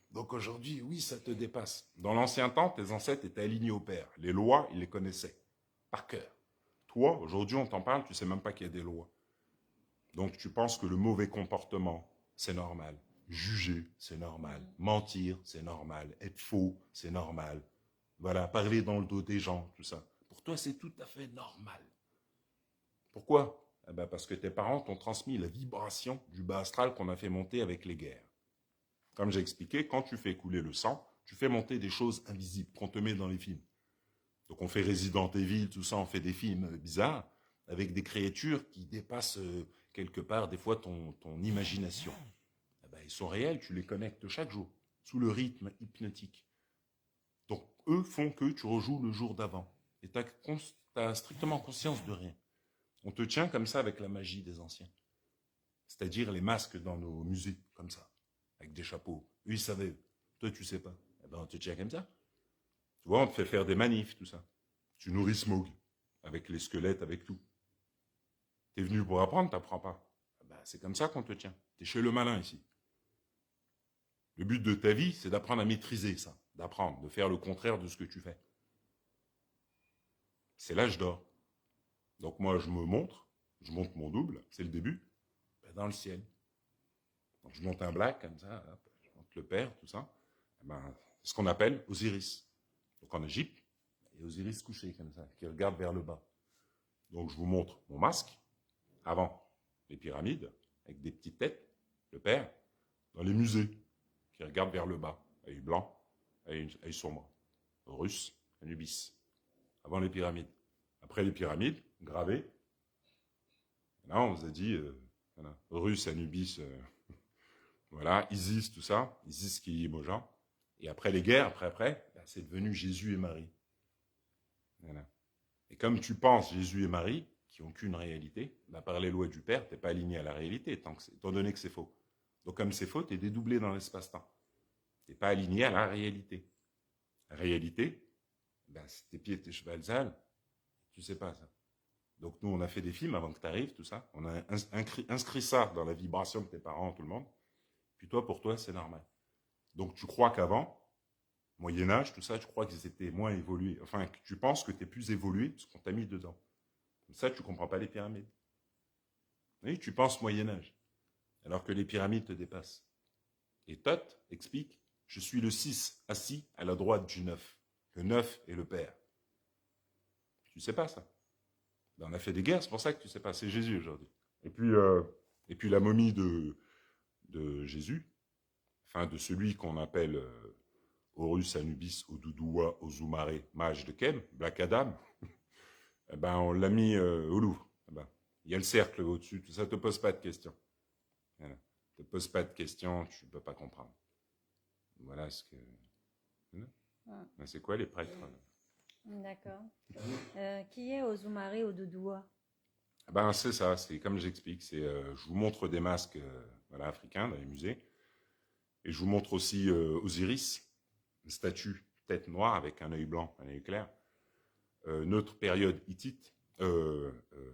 Donc aujourd'hui, oui, ça te dépasse. Dans l'ancien temps, tes ancêtres étaient alignés au père. Les lois, ils les connaissaient, par cœur. Toi, aujourd'hui, on t'en parle, tu sais même pas qu'il y a des lois. Donc tu penses que le mauvais comportement, c'est normal. Juger, c'est normal. Mentir, c'est normal. Être faux, c'est normal. Voilà, parler dans le dos des gens, tout ça. Pour toi, c'est tout à fait normal. Pourquoi? Eh ben parce que tes parents t'ont transmis la vibration du bas astral qu'on a fait monter avec les guerres. Comme j'ai expliqué, quand tu fais couler le sang, tu fais monter des choses invisibles qu'on te met dans les films. Donc on fait Resident Evil, tout ça, on fait des films bizarres, avec des créatures qui dépassent quelque part des fois ton imagination. Eh ben, ils sont réels, tu les connectes chaque jour, sous le rythme hypnotique. Donc eux font que tu rejoues le jour d'avant. Et tu as strictement conscience de rien. On te tient comme ça avec la magie des anciens. C'est-à-dire les masques dans nos musées, comme ça, avec des chapeaux. Eux, ils savaient. Toi, tu sais pas. Eh ben, on te tient comme ça. Tu vois, on te fait faire des manifs, tout ça. Tu nourris Smog, avec les squelettes, avec tout. T'es venu pour apprendre, t'apprends pas. Eh ben, c'est comme ça qu'on te tient. T'es chez le malin ici. Le but de ta vie, c'est d'apprendre à maîtriser ça, d'apprendre, de faire le contraire de ce que tu fais. C'est l'âge d'or. Donc moi, je monte mon double, c'est le début, ben dans le ciel. Donc je monte un black, comme ça, hop, je monte le père, tout ça. Eh ben, c'est ce qu'on appelle Osiris. Donc en Égypte, il y a Osiris couché, comme ça, qui regarde vers le bas. Donc je vous montre mon masque, avant les pyramides, avec des petites têtes, le père, dans les musées, qui regardent vers le bas, œil blanc, œil sombre, Horus, Anubis, avant les pyramides. Après les pyramides, gravées, là on vous a dit, voilà, Horus, Anubis, voilà, Isis, tout ça, Isis qui est Imogen. Et après les guerres, après, ben, c'est devenu Jésus et Marie. Voilà. Et comme tu penses Jésus et Marie, qui n'ont qu'une réalité, ben, par les lois du Père, tu n'es pas aligné à la réalité, étant donné que c'est faux. Donc comme c'est faux, tu es dédoublé dans l'espace-temps. Tu n'es pas aligné à la réalité. La réalité, ben, c'est tes pieds, tes chevalzales, tu sais pas ça. Donc nous, on a fait des films avant que tu arrives, tout ça. On a inscrit ça dans la vibration de tes parents, tout le monde. Puis toi, pour toi, c'est normal. Donc tu crois qu'avant, Moyen-Âge, tout ça, tu crois qu'ils étaient moins évolués. Enfin, tu penses que tu es plus évolué parce qu'on t'a mis dedans. Comme ça, tu ne comprends pas les pyramides. Oui, tu penses Moyen-Âge, alors que les pyramides te dépassent. Et Thoth explique, je suis le 6 assis à la droite du 9. Le 9 est le Père. Tu ne sais pas ça. Ben, on a fait des guerres, c'est pour ça que tu ne sais pas. C'est Jésus aujourd'hui. Et puis la momie de Jésus, enfin de celui qu'on appelle Horus, Anubis, Oduduwa, Ozumare, mage de Kem, Black Adam, eh ben, on l'a mis au Louvre. Eh ben, il y a le cercle au-dessus, ça ne te pose pas de questions. Voilà. Ne te pose pas de questions, tu ne peux pas comprendre. Voilà ce que... Ben, c'est quoi les prêtres? D'accord. Qui est Ozumare Oduduwa? Ben, c'est ça, c'est comme j'explique. Je vous montre des masques voilà, africains dans les musées. Et je vous montre aussi Osiris, une statue tête noire avec un œil blanc, un œil clair. Notre période hittite,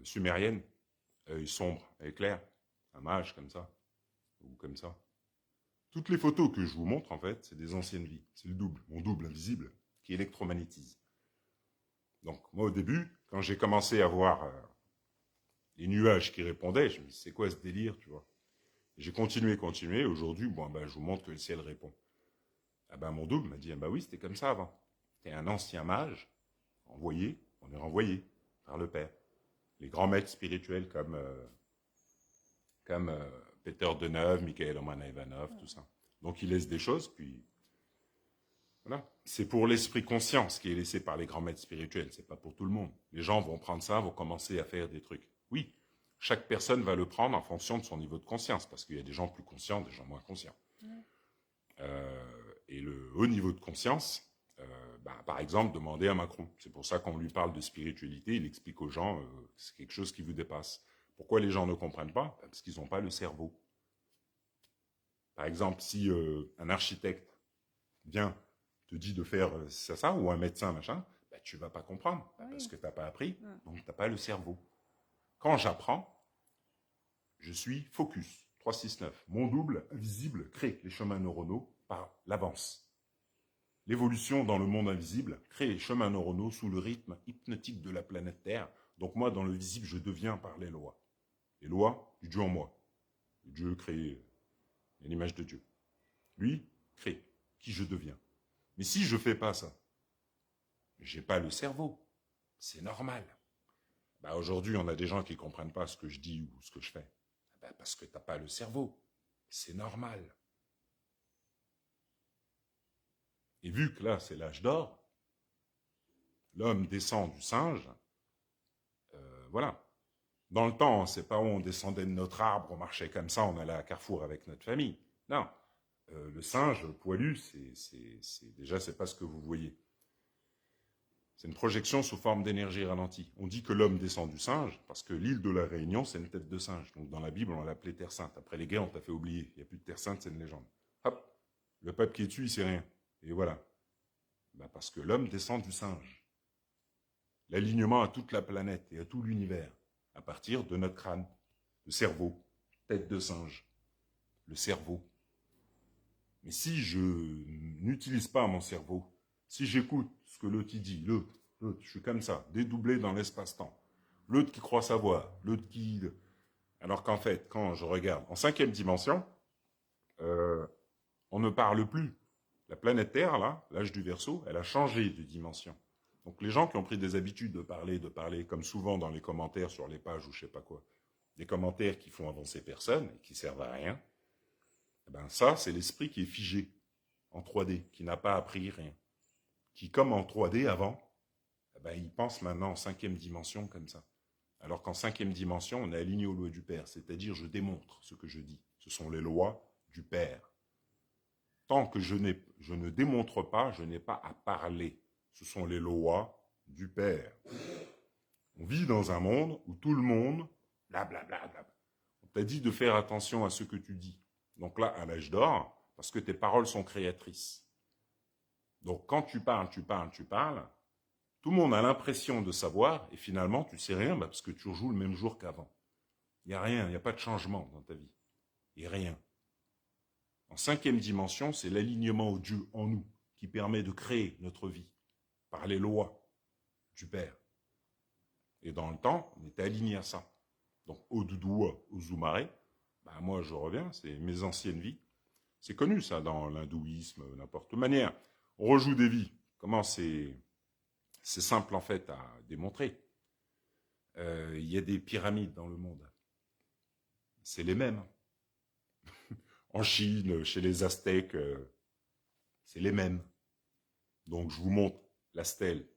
sumérienne, œil sombre, œil clair, un mage comme ça, ou comme ça. Toutes les photos que je vous montre, en fait, c'est des anciennes vies. C'est le double, mon double invisible, qui électromagnétise. Donc, moi, au début, quand j'ai commencé à voir les nuages qui répondaient, je me dis, c'est quoi ce délire, tu vois? J'ai continué. Aujourd'hui, bon, ben, je vous montre que le ciel répond. Ah ben, mon double m'a dit, ah ben oui, c'était comme ça avant. tu es un ancien mage, envoyé, on est renvoyé par le Père. Les grands maîtres spirituels comme Peter Deneuve, Mikhail Romanov, tout ça. Donc ils laissent des choses, puis voilà. C'est pour l'esprit conscient ce qui est laissé par les grands maîtres spirituels, c'est pas pour tout le monde. Les gens vont prendre ça, vont commencer à faire des trucs. Oui, chaque personne va le prendre en fonction de son niveau de conscience, parce qu'il y a des gens plus conscients, des gens moins conscients. Et le haut niveau de conscience, par exemple, demandez à Macron. C'est pour ça qu'on lui parle de spiritualité, il explique aux gens que c'est quelque chose qui vous dépasse. Pourquoi les gens ne comprennent pas? Parce qu'ils n'ont pas le cerveau. Par exemple, si un architecte vient, te dit de faire ça, ou un médecin, machin, tu ne vas pas comprendre, parce que tu n'as pas appris, donc tu n'as pas le cerveau. Quand j'apprends, je suis focus, 369. Mon double invisible crée les chemins neuronaux par l'avance. L'évolution dans le monde invisible crée les chemins neuronaux sous le rythme hypnotique de la planète Terre. Donc moi, dans le visible, je deviens par les lois. Les lois du Dieu en moi. Dieu crée l'image de Dieu. Lui crée qui je deviens. Mais si je ne fais pas ça, je n'ai pas le cerveau. C'est normal. Aujourd'hui, on a des gens qui ne comprennent pas ce que je dis ou ce que je fais. Parce que tu n'as pas le cerveau. C'est normal. Et vu que là, c'est l'âge d'or, l'homme descend du singe, voilà. Dans le temps, c'est pas où on descendait de notre arbre, on marchait comme ça, on allait à Carrefour avec notre famille. Non. Le singe poilu, déjà, c'est pas ce que vous voyez. C'est une projection sous forme d'énergie ralentie. On dit que l'homme descend du singe, parce que l'île de la Réunion, c'est une tête de singe. Donc dans la Bible, on l'appelait Terre Sainte. Après les guerres, on t'a fait oublier. Il n'y a plus de Terre Sainte, c'est une légende. Hop, le peuple qui est dessus, il sait rien. Et voilà. Parce que l'homme descend du singe. L'alignement à toute la planète et à tout l'univers, à partir de notre crâne, le cerveau, tête de singe, le cerveau. Mais si je n'utilise pas mon cerveau, si j'écoute ce que l'autre dit, l'autre, je suis comme ça, dédoublé dans l'espace-temps, l'autre qui croit savoir, l'autre qui... Alors qu'en fait, quand je regarde en 5e dimension, on ne parle plus. La planète Terre, là, l'âge du Verseau, elle a changé de dimension. Donc les gens qui ont pris des habitudes de parler, comme souvent dans les commentaires sur les pages ou je sais pas quoi, des commentaires qui font avancer personne et qui servent à rien, ça, c'est l'esprit qui est figé en 3D, qui n'a pas appris rien. Qui, comme en 3D avant, il pense maintenant en 5e dimension comme ça. Alors qu'en 5e dimension, on est aligné aux lois du Père, c'est-à-dire je démontre ce que je dis. Ce sont les lois du Père. Tant que je ne démontre pas, je n'ai pas à parler. Ce sont les lois du Père. On vit dans un monde où tout le monde, blablabla. On t'a dit de faire attention à ce que tu dis. Donc là, à l'âge d'or, parce que tes paroles sont créatrices. Donc quand tu parles, tout le monde a l'impression de savoir, et finalement, tu ne sais rien, parce que tu rejoues le même jour qu'avant. Il n'y a rien, il n'y a pas de changement dans ta vie. Il n'y a rien. En 5e dimension, c'est l'alignement au Dieu en nous qui permet de créer notre vie par les lois du Père. Et dans le temps, on était aligné à ça. Donc, Oduduwa, Uzumare, moi je reviens, c'est mes anciennes vies. C'est connu ça dans l'hindouisme, n'importe quelle manière. On rejoue des vies. Comment c'est simple en fait à démontrer. Il y a des pyramides dans le monde. C'est les mêmes. En Chine, chez les Aztèques, c'est les mêmes. Donc je vous montre la stèle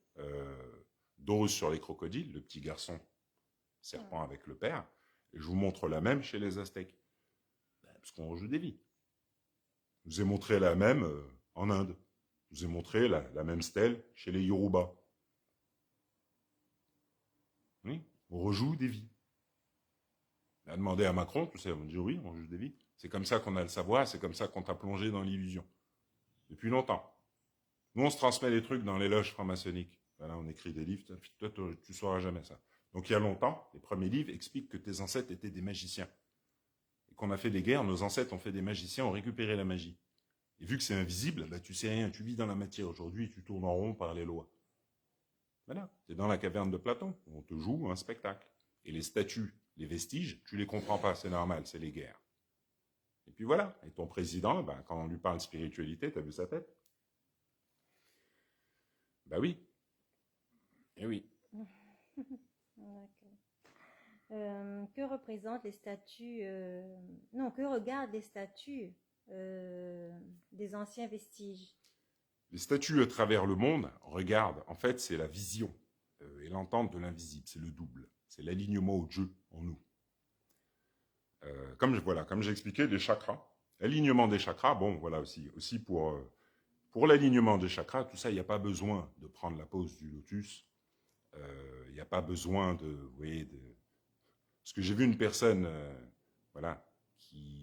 d'Horus sur les crocodiles, le petit garçon serpent avec le père, et je vous montre la même chez les Aztèques. Parce qu'on rejoue des vies. Je vous ai montré la même en Inde. Je vous ai montré la même stèle chez les Yoruba. Oui, on rejoue des vies. On a demandé à Macron, tout ça, on dit oui, on joue des vies. C'est comme ça qu'on a le savoir, c'est comme ça qu'on t'a plongé dans l'illusion. Depuis longtemps. Nous, on se transmet des trucs dans les loges franc-maçonniques. Voilà, on écrit des livres, toi, tu ne sauras jamais ça. Donc il y a longtemps, les premiers livres expliquent que tes ancêtres étaient des magiciens. Et qu'on a fait des guerres, nos ancêtres ont fait des magiciens, ont récupéré la magie. Et vu que c'est invisible, tu sais rien, tu vis dans la matière aujourd'hui et tu tournes en rond par les lois. Voilà, c'est dans la caverne de Platon, on te joue un spectacle. Et les statues, les vestiges, tu les comprends pas, c'est normal, c'est les guerres. Et puis voilà, et ton président, quand on lui parle de spiritualité, t'as vu sa tête? Ben oui. Eh oui. D'accord. Que représentent les statues non, que regardent les statues des anciens vestiges? Les statues à travers le monde regardent, en fait, c'est la vision et l'entente de l'invisible, c'est le double, c'est l'alignement au Dieu en nous. Comme j'ai expliqué, les chakras, l'alignement des chakras, bon, voilà aussi pour l'alignement des chakras, tout ça, il n'y a pas besoin de prendre la pose du lotus, il n'y a pas besoin vous voyez, parce que j'ai vu une personne, voilà,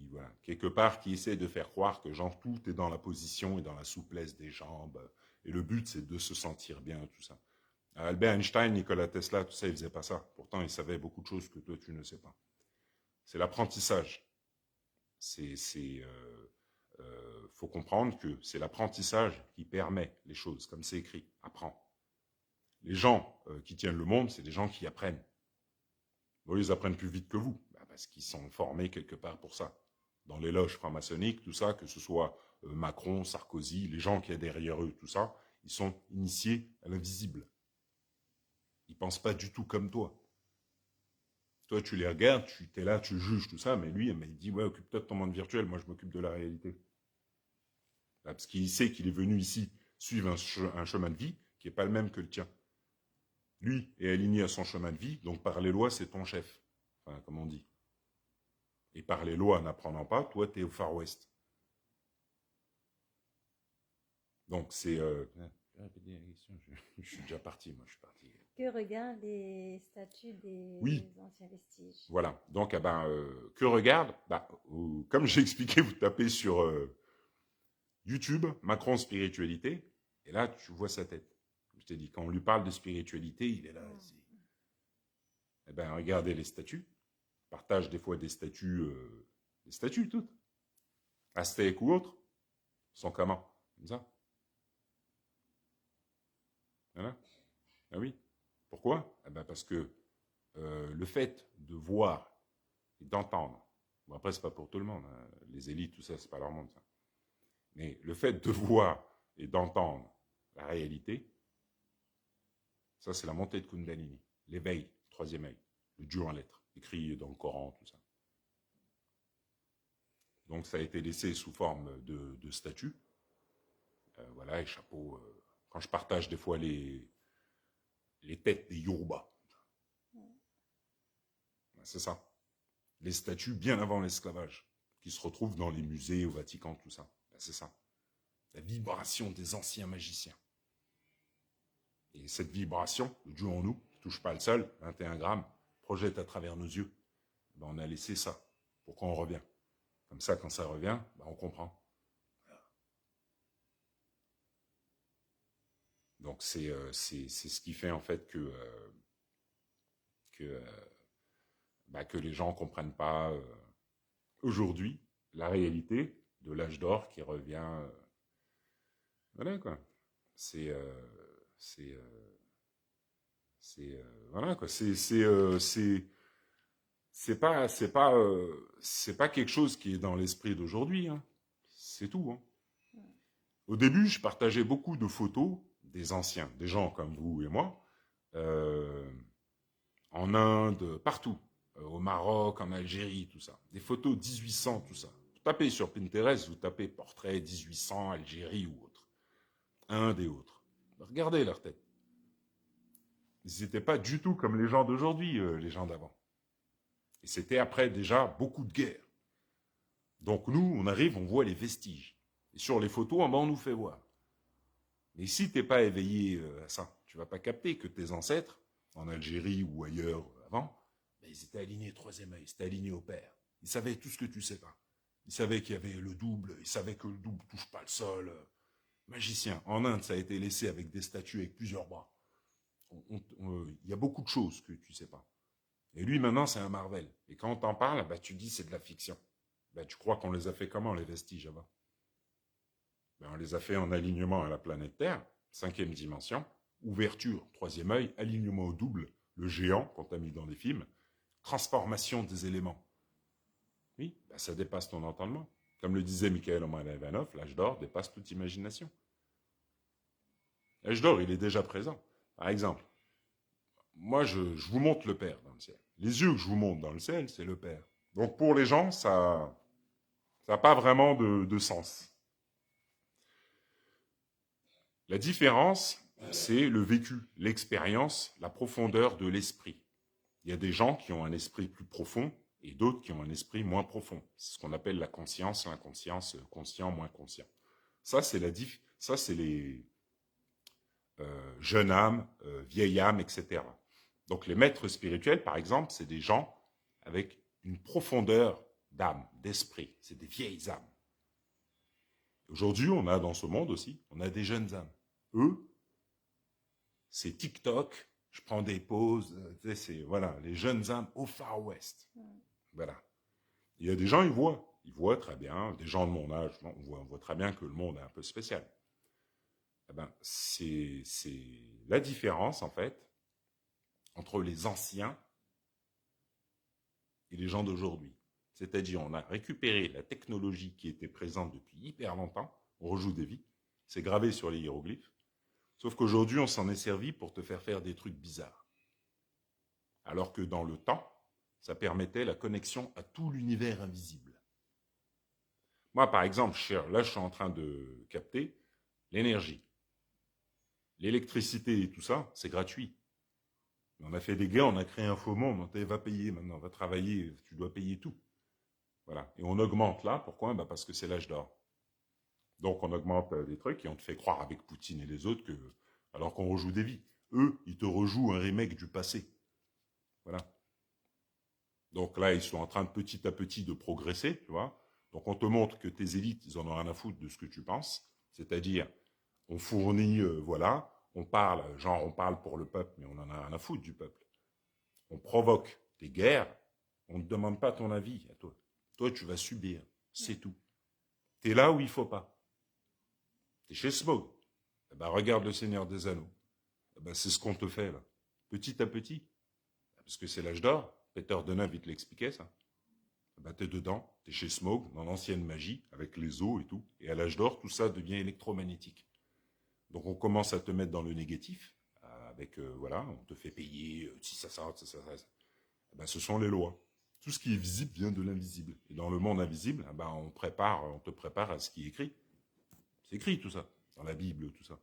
voilà, quelque part, qui essaie de faire croire que genre tout est dans la position et dans la souplesse des jambes, et le but c'est de se sentir bien, tout ça. Albert Einstein, Nikola Tesla, tout ça, ils faisaient pas ça. Pourtant, ils savaient beaucoup de choses que toi tu ne sais pas. C'est l'apprentissage. Faut comprendre que c'est l'apprentissage qui permet les choses, comme c'est écrit. Apprends. Les gens qui tiennent le monde, c'est des gens qui apprennent. Bon, ils apprennent plus vite que vous, parce qu'ils sont formés quelque part pour ça. Dans les loges franc-maçonniques, tout ça, que ce soit Macron, Sarkozy, les gens qui y a derrière eux, tout ça, ils sont initiés à l'invisible. Ils pensent pas du tout comme toi. Toi, tu les regardes, tu es là, tu juges tout ça, mais lui, il dit, ouais, occupe-toi de ton monde virtuel, moi je m'occupe de la réalité. Là, parce qu'il sait qu'il est venu ici suivre un chemin de vie qui n'est pas le même que le tien. Lui est aligné à son chemin de vie, donc par les lois, c'est ton chef. Enfin, comme on dit. Et par les lois n'apprenant pas, toi, tu es au Far West. Donc, c'est... je suis déjà parti, moi, je suis parti. Que regardent les statues des Oui. anciens vestiges? Voilà. Donc, que regarde comme j'ai expliqué, vous tapez sur YouTube, Macron spiritualité, et là, tu vois sa tête. Je t'ai dit, quand on lui parle de spiritualité, il est là. Eh ben, regardez les statues. Partage des fois des statues toutes, aztèques ou autres, sont comment? Comme ça. Voilà. Ah oui. Pourquoi? Eh ben parce que le fait de voir et d'entendre, bon après c'est pas pour tout le monde, hein, les élites, tout ça, c'est pas leur monde ça. Mais le fait de voir et d'entendre la réalité, ça c'est la montée de Kundalini, l'éveil, troisième œil, le Dieu en lettres, écrit dans le Coran, tout ça. Donc ça a été laissé sous forme de statues, voilà, et chapeau. Quand je partage des fois les têtes des Yoruba, c'est ça. Les statues bien avant l'esclavage, qui se retrouvent dans les musées au Vatican, tout ça. C'est ça. La vibration des anciens magiciens. Et cette vibration, le Dieu en nous, qui ne touche pas le sol, 21 grammes, projette à travers nos yeux. On a laissé ça. Pourquoi on revient? Comme ça, quand ça revient, on comprend. Donc c'est ce qui fait en fait que les gens ne comprennent pas aujourd'hui la réalité de l'âge d'or qui revient. Voilà quoi. Voilà quoi. C'est pas quelque chose qui est dans l'esprit d'aujourd'hui. Hein. C'est tout. Hein. Au début, je partageais beaucoup de photos des anciens, des gens comme vous et moi, en Inde, partout, au Maroc, en Algérie, tout ça. Des photos 1800, tout ça. Vous tapez sur Pinterest, vous tapez portrait 1800, Algérie ou autre. Inde et autres. Regardez leur tête. Ils n'étaient pas du tout comme les gens d'aujourd'hui, les gens d'avant. Et c'était après déjà beaucoup de guerres. Donc nous, on arrive, on voit les vestiges. Et sur les photos, en bas, on nous fait voir. Mais si tu n'es pas éveillé à ça, tu ne vas pas capter que tes ancêtres, en Algérie ou ailleurs avant, ils étaient alignés troisième œil, ils étaient alignés au père. Ils savaient tout ce que tu ne sais pas. Ils savaient qu'il y avait le double, ils savaient que le double ne touche pas le sol. Magicien. En Inde, ça a été laissé avec des statues avec plusieurs bras. Il y a beaucoup de choses que tu ne sais pas. Et lui, maintenant, c'est un Marvel. Et quand on t'en parle, tu dis c'est de la fiction. Tu crois qu'on les a fait comment, les vestiges avant? On les a fait en alignement à la planète Terre, 5e dimension, ouverture, 3e œil, alignement au double, le géant, qu'on t'a mis dans les films, transformation des éléments. Oui, ça dépasse ton entendement. Comme le disait Mikhail Romanov, l'âge d'or dépasse toute imagination. L'âge d'or, il est déjà présent. Par exemple, moi, je vous montre le Père dans le ciel. Les yeux que je vous montre dans le ciel, c'est le Père. Donc pour les gens, ça n'a pas vraiment de sens. La différence, c'est le vécu, l'expérience, la profondeur de l'esprit. Il y a des gens qui ont un esprit plus profond et d'autres qui ont un esprit moins profond. C'est ce qu'on appelle la conscience, l'inconscience, conscient, moins conscient. Ça, c'est les jeunes âmes, vieilles âmes, etc. Donc les maîtres spirituels, par exemple, c'est des gens avec une profondeur d'âme, d'esprit. C'est des vieilles âmes. Aujourd'hui, on a dans ce monde aussi, on a des jeunes âmes. Eux, c'est TikTok, je prends des pauses, c'est voilà, les jeunes âmes au Far West. Voilà. Il y a des gens, ils voient très bien, des gens de mon âge, on voit très bien que le monde est un peu spécial. Eh ben, c'est la différence, en fait, entre les anciens et les gens d'aujourd'hui. C'est-à-dire, on a récupéré la technologie qui était présente depuis hyper longtemps, on rejoue des vies, c'est gravé sur les hiéroglyphes, sauf qu'aujourd'hui, on s'en est servi pour te faire des trucs bizarres. Alors que dans le temps, ça permettait la connexion à tout l'univers invisible. Moi, par exemple, là, je suis en train de capter l'énergie. L'électricité et tout ça, c'est gratuit. On a fait des guerres, on a créé un faux monde, on va payer maintenant, va travailler, tu dois payer tout. Voilà. Et on augmente là, pourquoi? Parce que c'est l'âge d'or. Donc on augmente des trucs et on te fait croire avec Poutine et les autres que, alors qu'on rejoue des vies. Eux, ils te rejouent un remake du passé. Voilà. Donc là, ils sont en train de petit à petit de progresser, tu vois. Donc on te montre que tes élites, ils en ont rien à foutre de ce que tu penses. C'est-à-dire, on fournit, voilà, on parle, genre on parle pour le peuple, mais on en a rien à foutre du peuple. On provoque des guerres, on ne te demande pas ton avis à toi. Toi, tu vas subir, c'est tout. T'es là où il faut pas. T'es chez Smog. Eh ben, regarde le Seigneur des Anneaux. Eh ben, c'est ce qu'on te fait là, petit à petit. Parce que c'est l'âge d'or. Peter Deneuve, il te l'expliquait ça. Eh ben, t'es dedans, t'es chez Smog, dans l'ancienne magie, avec les eaux et tout. Et à l'âge d'or, tout ça devient électromagnétique. Donc on commence à te mettre dans le négatif, avec, voilà, on te fait payer, si ça s'arrête, ça. Eh ben, ce sont les lois. Tout ce qui est visible vient de l'invisible. Et dans le monde invisible, eh ben, on te prépare à ce qui est écrit. C'est écrit tout ça, dans la Bible, tout ça.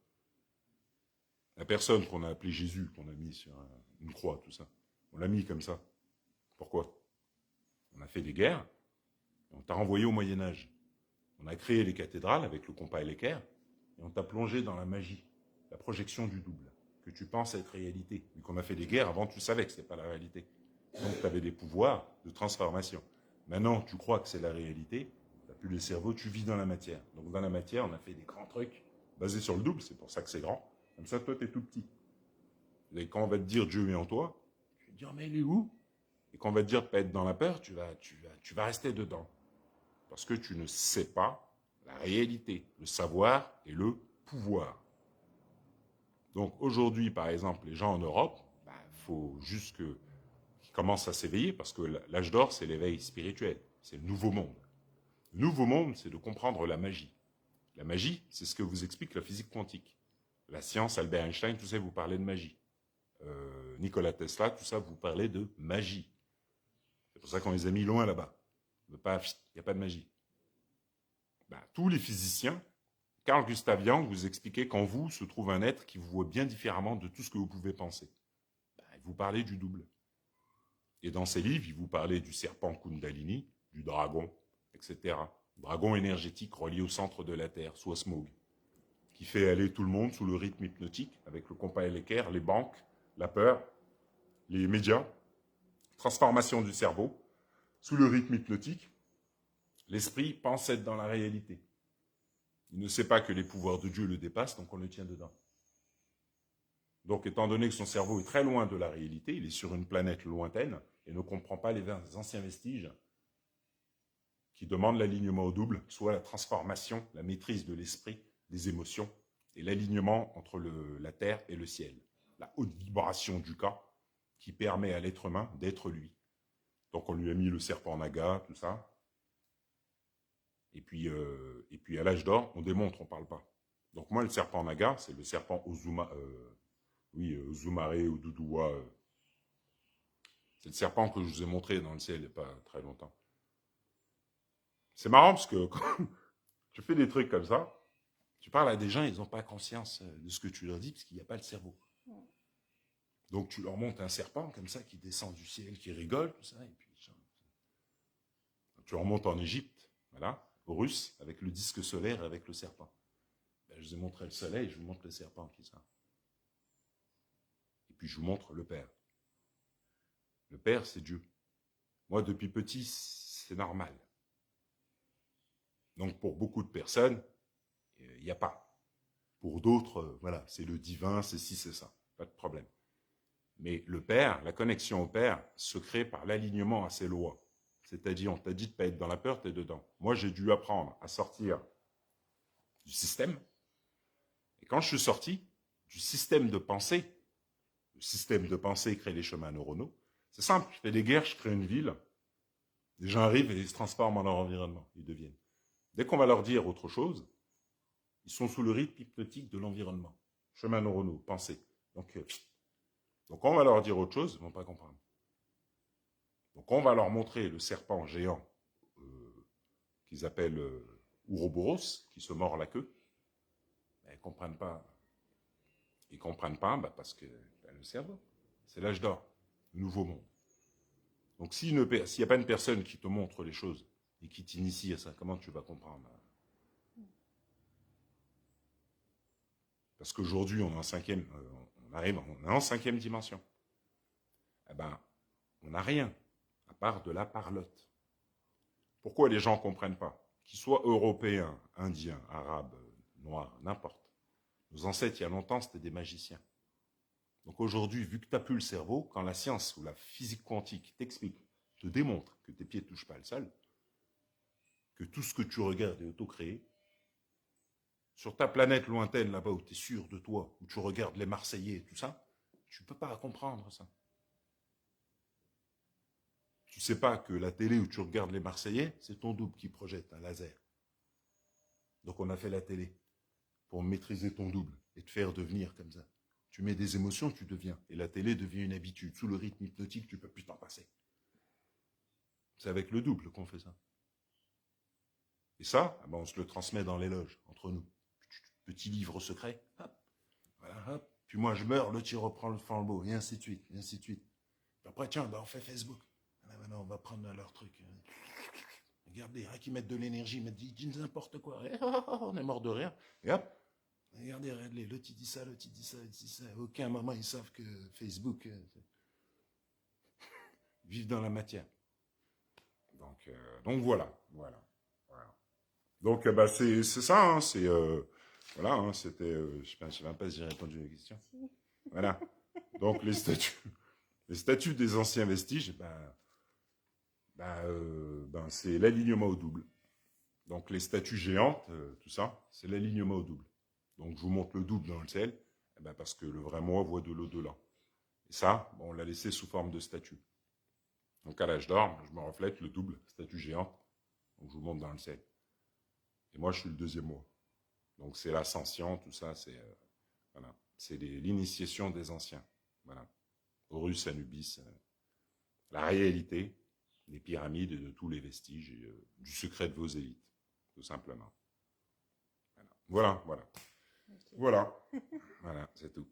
La personne qu'on a appelée Jésus, qu'on a mis sur une croix, tout ça, on l'a mis comme ça. Pourquoi? On a fait des guerres, et on t'a renvoyé au Moyen-Âge. On a créé les cathédrales avec le compas et l'équerre, et on t'a plongé dans la magie, la projection du double, que tu penses être réalité. Mais qu'on a fait des guerres, avant tu savais que ce n'était pas la réalité. Donc tu avais des pouvoirs de transformation. Maintenant, tu crois que c'est la réalité, tu n'as plus le cerveau, tu vis dans la matière. Donc dans la matière, on a fait des grands trucs basés sur le double, c'est pour ça que c'est grand. Comme ça, toi, tu es tout petit. Et quand on va te dire Dieu est en toi, tu vas te dire mais il est où? Et quand on va te dire pas être dans la peur, tu vas rester dedans. Parce que tu ne sais pas la réalité, le savoir et le pouvoir. Donc aujourd'hui, par exemple, les gens en Europe, faut juste qu'ils commencent à s'éveiller parce que l'âge d'or, c'est l'éveil spirituel, c'est le nouveau monde. Le nouveau monde, c'est de comprendre la magie. La magie, c'est ce que vous explique la physique quantique. La science, Albert Einstein, tout ça, vous parlez de magie. Nikola Tesla, tout ça, vous parlez de magie. C'est pour ça qu'on les a mis loin là-bas. Il n'y a pas de magie. Tous les physiciens, Carl Gustav Jung vous expliquait qu'en vous se trouve un être qui vous voit bien différemment de tout ce que vous pouvez penser. Il vous parlait du double. Et dans ses livres, il vous parlait du serpent Kundalini, du dragon, etc. Dragon énergétique relié au centre de la Terre, soit Smog, qui fait aller tout le monde sous le rythme hypnotique, avec le compas et l'équerre, les banques, la peur, les médias, transformation du cerveau, sous le rythme hypnotique. L'esprit pense être dans la réalité. Il ne sait pas que les pouvoirs de Dieu le dépassent, donc on le tient dedans. Donc, étant donné que son cerveau est très loin de la réalité, il est sur une planète lointaine et ne comprend pas les anciens vestiges qui demandent l'alignement au double, soit la transformation, la maîtrise de l'esprit, des émotions, et l'alignement entre la terre et le ciel. La haute vibration du cas qui permet à l'être humain d'être lui. Donc, on lui a mis le serpent naga, tout ça. Et puis à l'âge d'or, on démontre, on ne parle pas. Donc moi, le serpent naga, c'est le serpent Ozumare ou Duduwa. C'est le serpent que je vous ai montré dans le ciel il n'y a pas très longtemps. C'est marrant parce que quand tu fais des trucs comme ça, tu parles à des gens, ils n'ont pas conscience de ce que tu leur dis parce qu'il n'y a pas le cerveau. Donc tu leur montes un serpent comme ça qui descend du ciel, qui rigole, tout ça, et puis tu remontes en Égypte, voilà, aux Russes, avec le disque solaire, avec le serpent. Ben, je vous ai montré le soleil, je vous montre le serpent qui ça. Et puis je vous montre le Père. Le Père, c'est Dieu. Moi, depuis petit, c'est normal. Donc pour beaucoup de personnes, il n'y a pas. Pour d'autres, voilà, c'est le divin, c'est ci, c'est ça. Pas de problème. Mais le Père, la connexion au Père, se crée par l'alignement à ses lois. C'est-à-dire, on t'a dit de ne pas être dans la peur, tu es dedans. Moi, j'ai dû apprendre à sortir du système. Et quand je suis sorti du système de pensée, le système de pensée crée les chemins neuronaux, c'est simple, je fais des guerres, je crée une ville, les gens arrivent et ils se transforment en leur environnement, ils deviennent. Dès qu'on va leur dire autre chose, ils sont sous le rythme hypnotique de l'environnement. Chemins neuronaux, pensée. Donc on va leur dire autre chose, ils ne vont pas comprendre. Donc on va leur montrer le serpent géant qu'ils appellent Ouroboros, qui se mord la queue. Ils ne comprennent pas. Ils ne comprennent pas parce que le cerveau, c'est l'âge d'or, le nouveau monde. Donc s'il n'y a pas une personne qui te montre les choses et qui t'initie à ça, comment tu vas comprendre? Parce qu'aujourd'hui, on est en cinquième dimension. Eh ben, on n'a rien, à part de la parlotte. Pourquoi les gens ne comprennent pas? Qu'ils soient européens, indiens, arabes, noirs, n'importe. Nos ancêtres, il y a longtemps, c'était des magiciens. Donc aujourd'hui, vu que tu n'as plus le cerveau, quand la science ou la physique quantique t'explique, te démontre que tes pieds ne touchent pas le sol, que tout ce que tu regardes est auto-créé, sur ta planète lointaine, là-bas, où tu es sûr de toi, où tu regardes les Marseillais et tout ça, tu ne peux pas comprendre ça. Tu ne sais pas que la télé où tu regardes les Marseillais, c'est ton double qui projette un laser. Donc on a fait la télé pour maîtriser ton double et te faire devenir comme ça. Tu mets des émotions, tu deviens. Et la télé devient une habitude. Sous le rythme hypnotique, tu ne peux plus t'en passer. C'est avec le double qu'on fait ça. Et ça, on se le transmet dans les loges, entre nous. Petit livre secret, hop, voilà, hop. Puis moi, je meurs, l'autre, il reprend le flambeau, et ainsi de suite, et ainsi de suite. Puis après, tiens, on fait Facebook. Maintenant, on va prendre leur truc. Regardez, qui mettent de l'énergie, ils disent n'importe quoi. On est mort de rire. Et hop, regardez, l'autre, il dit ça, l'autre, il dit ça, il dit ça. À aucun moment, ils savent que Facebook vivent dans la matière. Donc voilà. Donc, c'est ça, hein, c'est... voilà, hein, c'était... je ne sais même pas si j'ai répondu à la question. Voilà. Donc, les statues des anciens vestiges, c'est l'alignement au double. Donc, les statues géantes, tout ça, c'est l'alignement au double. Donc, je vous montre le double dans le ciel, parce que le vrai moi voit de l'au-delà. Et ça, on l'a laissé sous forme de statue. Donc, à l'âge d'or, je me reflète le double, statue géante. Donc, je vous montre dans le ciel. Et moi, je suis le deuxième moi. Donc, c'est l'ascension, tout ça, voilà. C'est l'initiation des anciens. Voilà. Horus, Anubis, la réalité, les pyramides et de tous les vestiges, et, du secret de vos élites, tout simplement. Voilà. Okay. Voilà, c'est tout.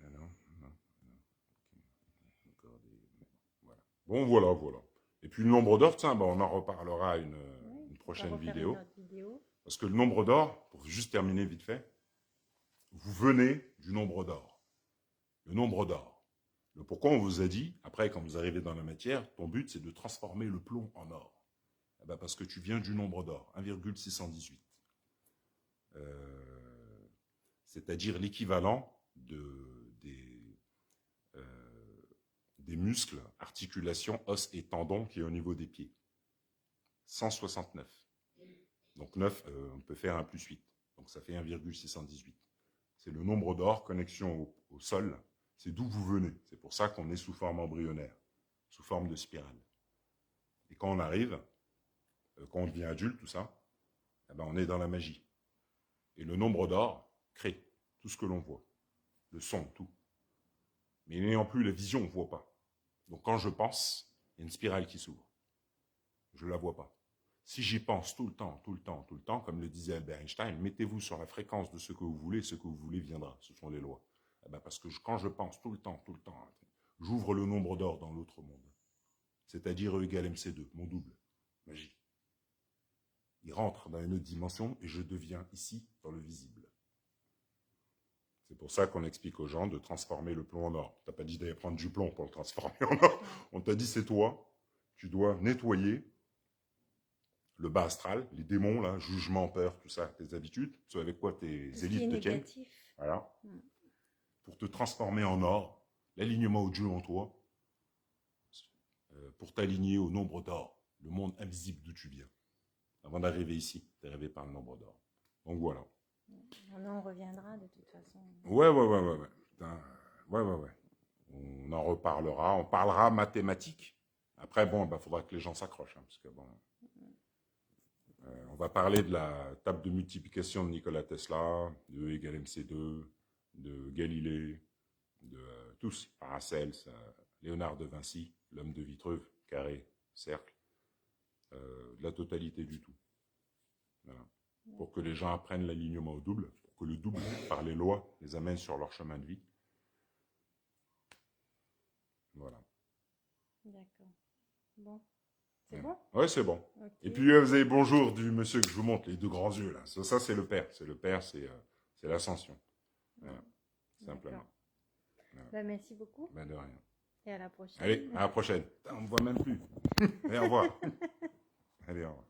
Non. Voilà. Bon, voilà. Et puis le nombre d'or, on en reparlera une prochaine vidéo. Parce que le nombre d'or, pour juste terminer vite fait, vous venez du nombre d'or. Le nombre d'or. Pourquoi on vous a dit, après quand vous arrivez dans la matière, ton but c'est de transformer le plomb en or. Parce que tu viens du nombre d'or, 1,618. C'est-à-dire l'équivalent des muscles, articulations, os et tendons qui est au niveau des pieds. 169. Donc 9, on peut faire 1 plus 8. Donc ça fait 1,618. C'est le nombre d'or, connexion au sol. C'est d'où vous venez. C'est pour ça qu'on est sous forme embryonnaire, sous forme de spirale. Et quand on arrive, quand on devient adulte, tout ça, eh ben, on est dans la magie. Et le nombre d'or crée tout ce que l'on voit. Le son, tout. Mais n'ayant plus la vision, on ne voit pas. Donc quand je pense, il y a une spirale qui s'ouvre. Je ne la vois pas. Si j'y pense tout le temps, tout le temps, tout le temps, comme le disait Albert Einstein, mettez-vous sur la fréquence de ce que vous voulez viendra. Ce sont les lois. Eh ben parce que quand je pense tout le temps, j'ouvre le nombre d'or dans l'autre monde. C'est-à-dire E égale MC2, mon double. Magie. Il rentre dans une autre dimension et je deviens ici, dans le visible. C'est pour ça qu'on explique aux gens de transformer le plomb en or. Tu n'as pas dit d'aller prendre du plomb pour le transformer en or. On t'a dit c'est toi, tu dois nettoyer le bas astral, les démons, là, jugement, peur, tout ça, tes habitudes, c'est avec quoi tes élites te tiennent. Voilà. Pour te transformer en or, l'alignement au Dieu en toi, pour t'aligner au nombre d'or, le monde invisible d'où tu viens. Avant d'arriver ici, tu es rêvé par le nombre d'or. Donc voilà. On reviendra de toute façon. Ouais. Putain, ouais. On en reparlera. On parlera mathématiques. Après, bon, bah, faudra que les gens s'accrochent. Hein, parce que bon, on va parler de la table de multiplication de Nikola Tesla, de E égale MC2, de Galilée, de tous, Paracels, Léonard de Vinci, l'homme de Vitruve, carré, cercle, de la totalité du tout. Voilà. Pour que les gens apprennent l'alignement au double, pour que le double, par les lois, les amène sur leur chemin de vie. Voilà. D'accord. Bon. C'est bon? Ouais, c'est bon. Okay. Et puis, vous avez bonjour du monsieur que je vous montre, les deux grands yeux, là. Ça c'est le père. C'est le père, c'est l'ascension. Voilà. Simplement. Voilà. Ben, merci beaucoup. Ben, de rien. Et à la prochaine. Allez, à la prochaine. On ne me voit même plus. Allez, au revoir. Allez, au revoir.